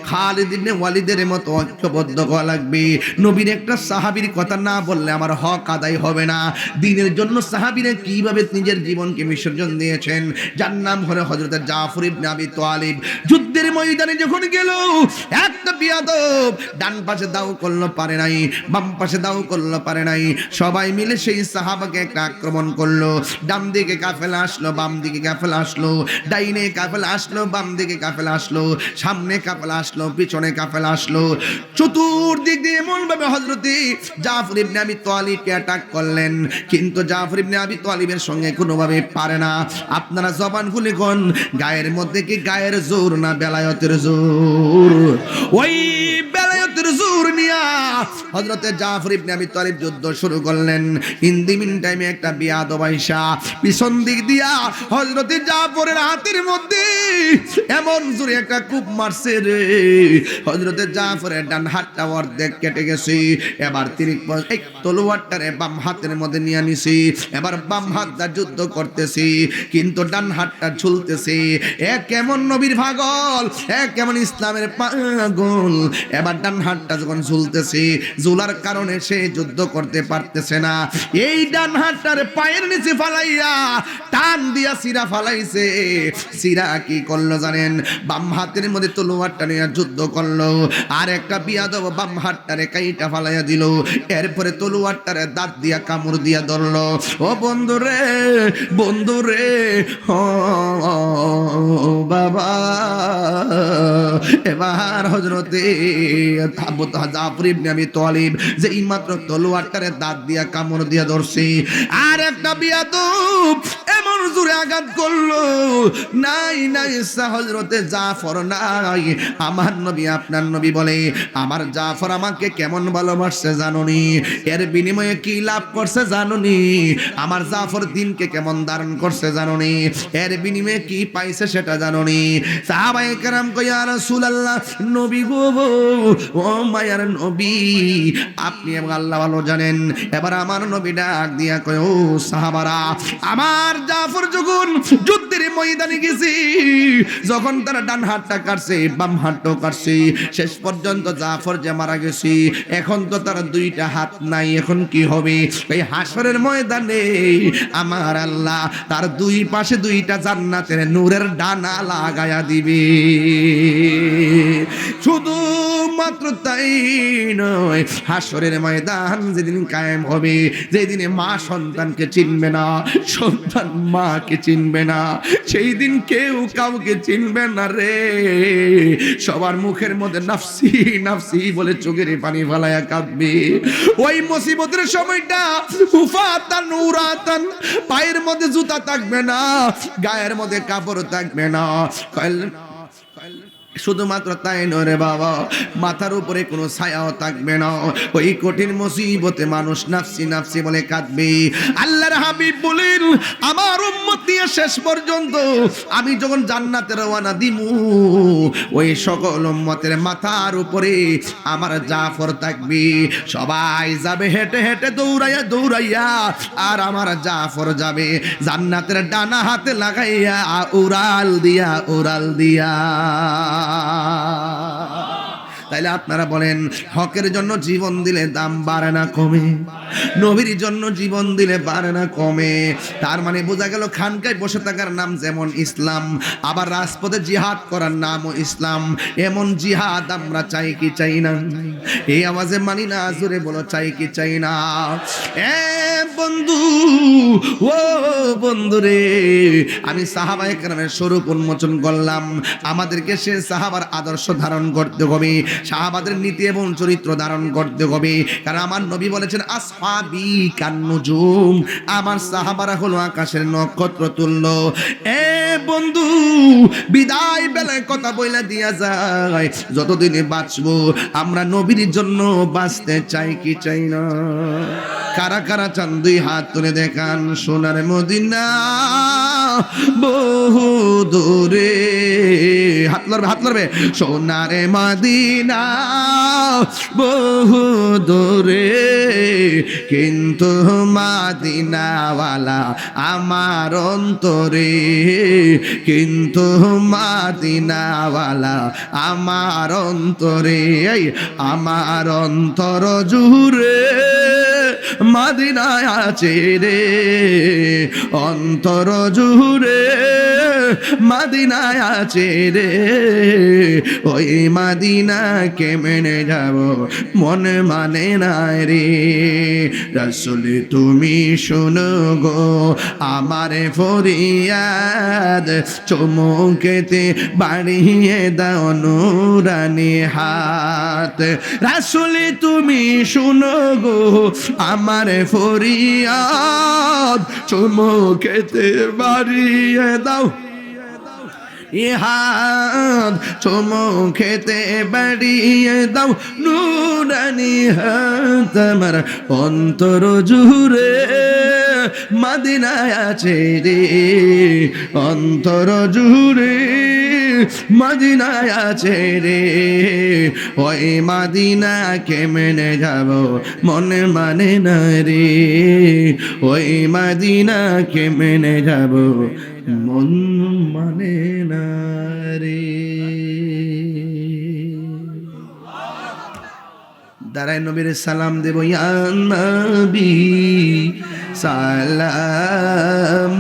খালিদ ইবনে ওয়ালিদের মতো ঐক্যবদ্ধ হওয়া লাগবে। নবীর একটা সাহাবীর কথা না বললে আমার হক আদায় হবে না। দ্বীনের জন্য সাহাবীরা কিভাবে নিজের জীবনকে বিসর্জন দিয়েছেন, যার নাম হলো হযরত জাফর ইবনে আবি তালিব। যুদ্ধের ময়দানে যখন গেল, একটা বিয়াদব ডান পাশে দাও করলো পারে নাই, বাম পাশে দাও করলো পারে নাই, সবাই মিলে সেই সাহাবাকে একটা আক্রমণ করলো। ডান দিকে কাফেলা আসলো, বাম দিকে কাফেলা আসলো, ডাইনে কাফেলা আসলো, বাম দিকে কাফেলা আসলো, সামনে কাফেলা আসলো, পিছনে কাফেলা আসলো। চতুর্দিক দিয়ে এমন ভাবে হযরত জাফর ইবনে আবি তালিবকে অ্যাটাক করলেন, কিন্তু জাফর ইবনে আবি তালিবের সঙ্গে কোনোভাবে পারে না। আপনারা জবান খুলে কোন, গায়ের মধ্যে কি গায়ের জোর না বেলায়েতের জোর? ওই বেলায়েতের জোর নিয়া হযরতে জাফর ইবনে আবি তালিব যুদ্ধ শুরু করলেন। ইন দি মিন টাইমে একটা বিয়াদব আয়েশা পিছন দিক দিয়া হযরতে জাফরের হাতের মধ্যে এমন জোরে একটা কূপ মারছে রে, হযরতে জাফরের ডান হাতটা অর্ধেক কেটে গেছে। এবার তিনি এক তলোয়ারটারে বাম হাতের মধ্যে নিয়ে নিছি, এবার বাম হাতটা যুদ্ধ করতেছি, কিন্তু ডান হাতটা ঝুলতেছে। এক কেমন নবীর পাগল, এক কেমন ইসলামের পাগল। এবার ডান হাতটা যখন ঝুলতেছে, ঝুলার কারণে সে যুদ্ধ করতে পারতেছে না। এই ডান হাতটার পায়ের নিচে ফালাইয়া টান দিয়া সিরা ফালাইছে। সিরা কি করলো জানেন? বাম হাতের মধ্যে তলোয়ারটা নিয়ে যুদ্ধ করলো, আর একটা বিয়াদব বাম হাতটারে কাইটা ফালাইয়া দিল। এরপরে তলোয়ারটারে দাঁত দিয়া কামড় দিয়া ধরলো। ও বন্ধুরে বন্ধুরে, ও বাবা। এবার হযরতে জাফর ইবনে আবি তালিব যে এইমাত্র তলোয়ারটারে দাঁত দিয়া কামড় দিয়া ধরছে, আর একটা বিয়াদব এমন জোরে আঘাত করলো, নাই নাই হযরতে জাফর নাই। আমার নবী আপনার নবী বলে, আমার জাফর আমাকে কেমন ভালোবাসছে জানোনি? এর বিনিময়ে কি লাভ করছে জানোনি? আমার জাফর দিনকে কেমন ধারণ করছে জানোনি? এর বিনিময়ে কি পাইছে সেটা জানোনি? সাহাবায়ে কেরাম কই, ইয়া রাসূলুল্লাহ, নবী গো, ও মায়ার নবী, আপনি এবং আল্লাহ ভালো জানেন। এবার আমার নবী ডাক দিয়া কয়, ও সাহাবারা, আমার জাফর যখন যুদ্ধের ময়দানে গেছে, যখন তারা ডান হাতটা কাটছে, বাম হাতটাও কাটছে, শেষ পর্যন্ত জাফর যে মারা গেছে, এখন তো তার দুইটা হাত নাই, এখন কি হবে? এই হাসরের ময়দানে আমার আল্লাহ তার দুই পাশে দুইটা জান্নাতের নূরের ডানা লাগায়া দিবে। শুধু মাত্র তাই নয়, হাসরের ময়দান যেদিন কায়েম হবে, যেদিনে মা সন্তানকে চিনবে না, সন্তান মাকে চিনবে না, সেই দিন কেউ কাউকে চিনবে না রে। সবার মুখের মধ্যে নাফসি নাফসি বলে চোখের পানি ফালায়া কাঁদবে। ওই মুসিবতের সময়টা উফাতান উরাতান, পায়ের মধ্যে জুতা থাকবে না, গায়ের মধ্যে কাপড় থাকবে না। শুধুমাত্র তাই নয় রে বাবা, মাথার উপরে কোনো ছায়াও থাকবে না। ওই কঠিন মুসিবতে মানুষ নাফসি নাফসি বলে কাঁদবে। আল্লাহর হাবিব বলেন, আমার উম্মত নিয়ে শেষ পর্যন্ত আমি যখন জান্নাতে রওনা দিমু, ওই সকল উম্মতের মাথার উপরে আমার জাফর থাকবে। সবাই যাবে হেঁটে হেঁটে দৌড়াইয়া দৌড়াইয়া, আর আমার জাফর যাবে জান্নাতের ডানা হাতে লাগাইয়া উড়াল দিয়া উড়াল দিয়া। তাইলে আপনারা বলেন, হকের জন্য জীবন দিলে দাম বাড়ে না কমে? নবীর জন্য জীবন দিলে বাড়ে না কমে? তার মানে বোঝা গেল খানকায় বসে থাকার নাম যেমন ইসলাম, আবার রাজপথে জিহাদ করার নামও ইসলাম। এমন জিহাদ আমরা চাই কি চাই না? এই আওয়াজে মানি না, জোরে বলো চাই কি চাই না? এ বন্ধু, ও বন্ধু রে, আমি সাহাবায়ে কেরামের স্বরূপ উন্মোচন করলাম। আমাদেরকে সে সাহাবার আদর্শ ধারণ করতে হবে, সাহাবাদের নীতি এবং চরিত্র ধারণ করতে হবে। কারণ আমার নবী বলেছেন, আসহাবি কান্নুজুম, আমার সাহাবারা হলো আকাশের নক্ষত্র তুল্য। এ বন্ধু, বিদায় বেলায় কথা বইলা দিয়া যায়, যতদিনে বাঁচবো আমরা নবীর জন্য বাঁচতে চাই কি চাই না? কারা কারা চান দুই হাত তুলে দেখান। সোনার মদিনা বহু দূরে, হাত লড়বে হাত লড়বে। সোনার মদিনা বহু দূরে, কিন্তু মদিনাওয়ালা আমার অন্তরে, কিন্তু মদিনাওয়ালা আমার অন্তরে। আমার অন্তর জুড়ে মদিনায় আছে রে, অন্তর জুড়ে মদিনায় আছে রে। ওই মদিনাকে মেনে যাব মনে মানে না রে। রাসূল তুমি শোনো গো আমার ফরিয়াদ, চুমুকেতে বাড়িয়ে দাও নুরানি হাত। রাসূল তুমি শোনো গো আমার ফরিয়াদ, চুমুকেতে বাড়িয়ে দাও হাত, চুমুকেতে বাড়িয়ে দাও নুরানি হাত। আমার অন্তর জুড়ে মদিনায় আছে রে, অন্তর জুড়ে মদিনায় আছে রে। ওই মদিনাকে মেনে যাব মনে মানে না রে, ওই মদিনাকে মেনে যাব মন মানে না রে। দাঁড়ায় নবীর সালাম দেব, ইয়া নবী সালাম